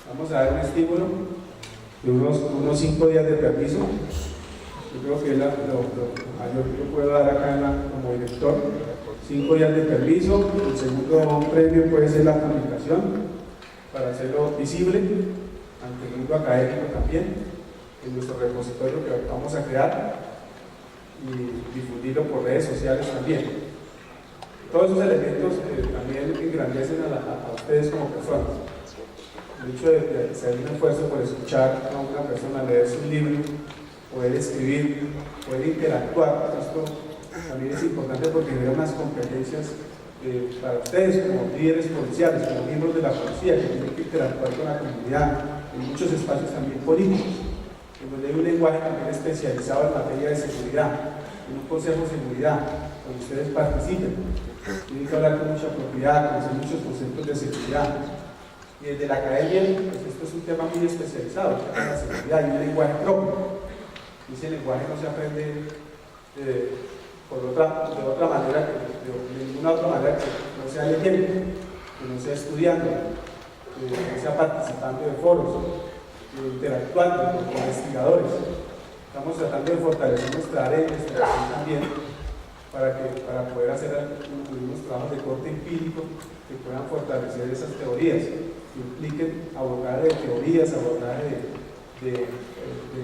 Vamos a dar un estímulo de unos 5 días de permiso. Yo creo que lo mayor que yo puedo dar acá como director, 5 días de permiso. El segundo premio puede ser la publicación para hacerlo visible ante el mundo académico también, en nuestro repositorio que vamos a crear y difundirlo por redes sociales también. Todos esos elementos también engrandecen a ustedes como personas. El hecho de hacer un esfuerzo por escuchar a una persona, leer su libro, poder escribir, poder interactuar, esto también es importante porque genera unas competencias para ustedes como líderes policiales, como miembros de la policía, que tienen que interactuar con la comunidad, en muchos espacios también políticos, en donde hay un lenguaje también especializado en materia de seguridad, en un consejo de seguridad, donde ustedes participen. Tienen que hablar con mucha propiedad, conocer muchos conceptos de seguridad. Y desde la academia, pues esto es un tema muy especializado, la seguridad y un lenguaje propio. Y ese lenguaje no se aprende de otra manera, de ninguna otra manera que no sea leyendo, que no sea estudiando, que no sea participando de foros, interactuando con investigadores. Estamos tratando de fortalecer nuestra área de investigación también para poder hacer unos trabajos de corte empírico que puedan fortalecer esas teorías, que impliquen abordaje de teorías, abordaje de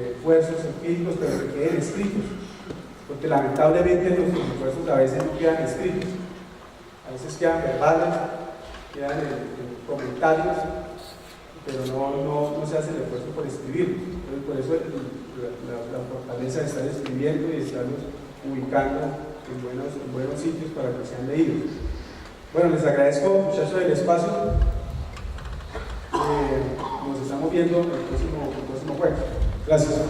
esfuerzos empíricos, pero que queden escritos, porque lamentablemente nuestros esfuerzos a veces no quedan escritos, a veces quedan verbales, quedan en comentarios, pero no se hace el esfuerzo por escribir. Entonces, por eso la fortaleza de estar escribiendo y estarlos ubicando en buenos sitios para que sean leídos. Bueno, les agradezco, muchachos, del espacio. Nos estamos viendo el próximo jueves. Gracias.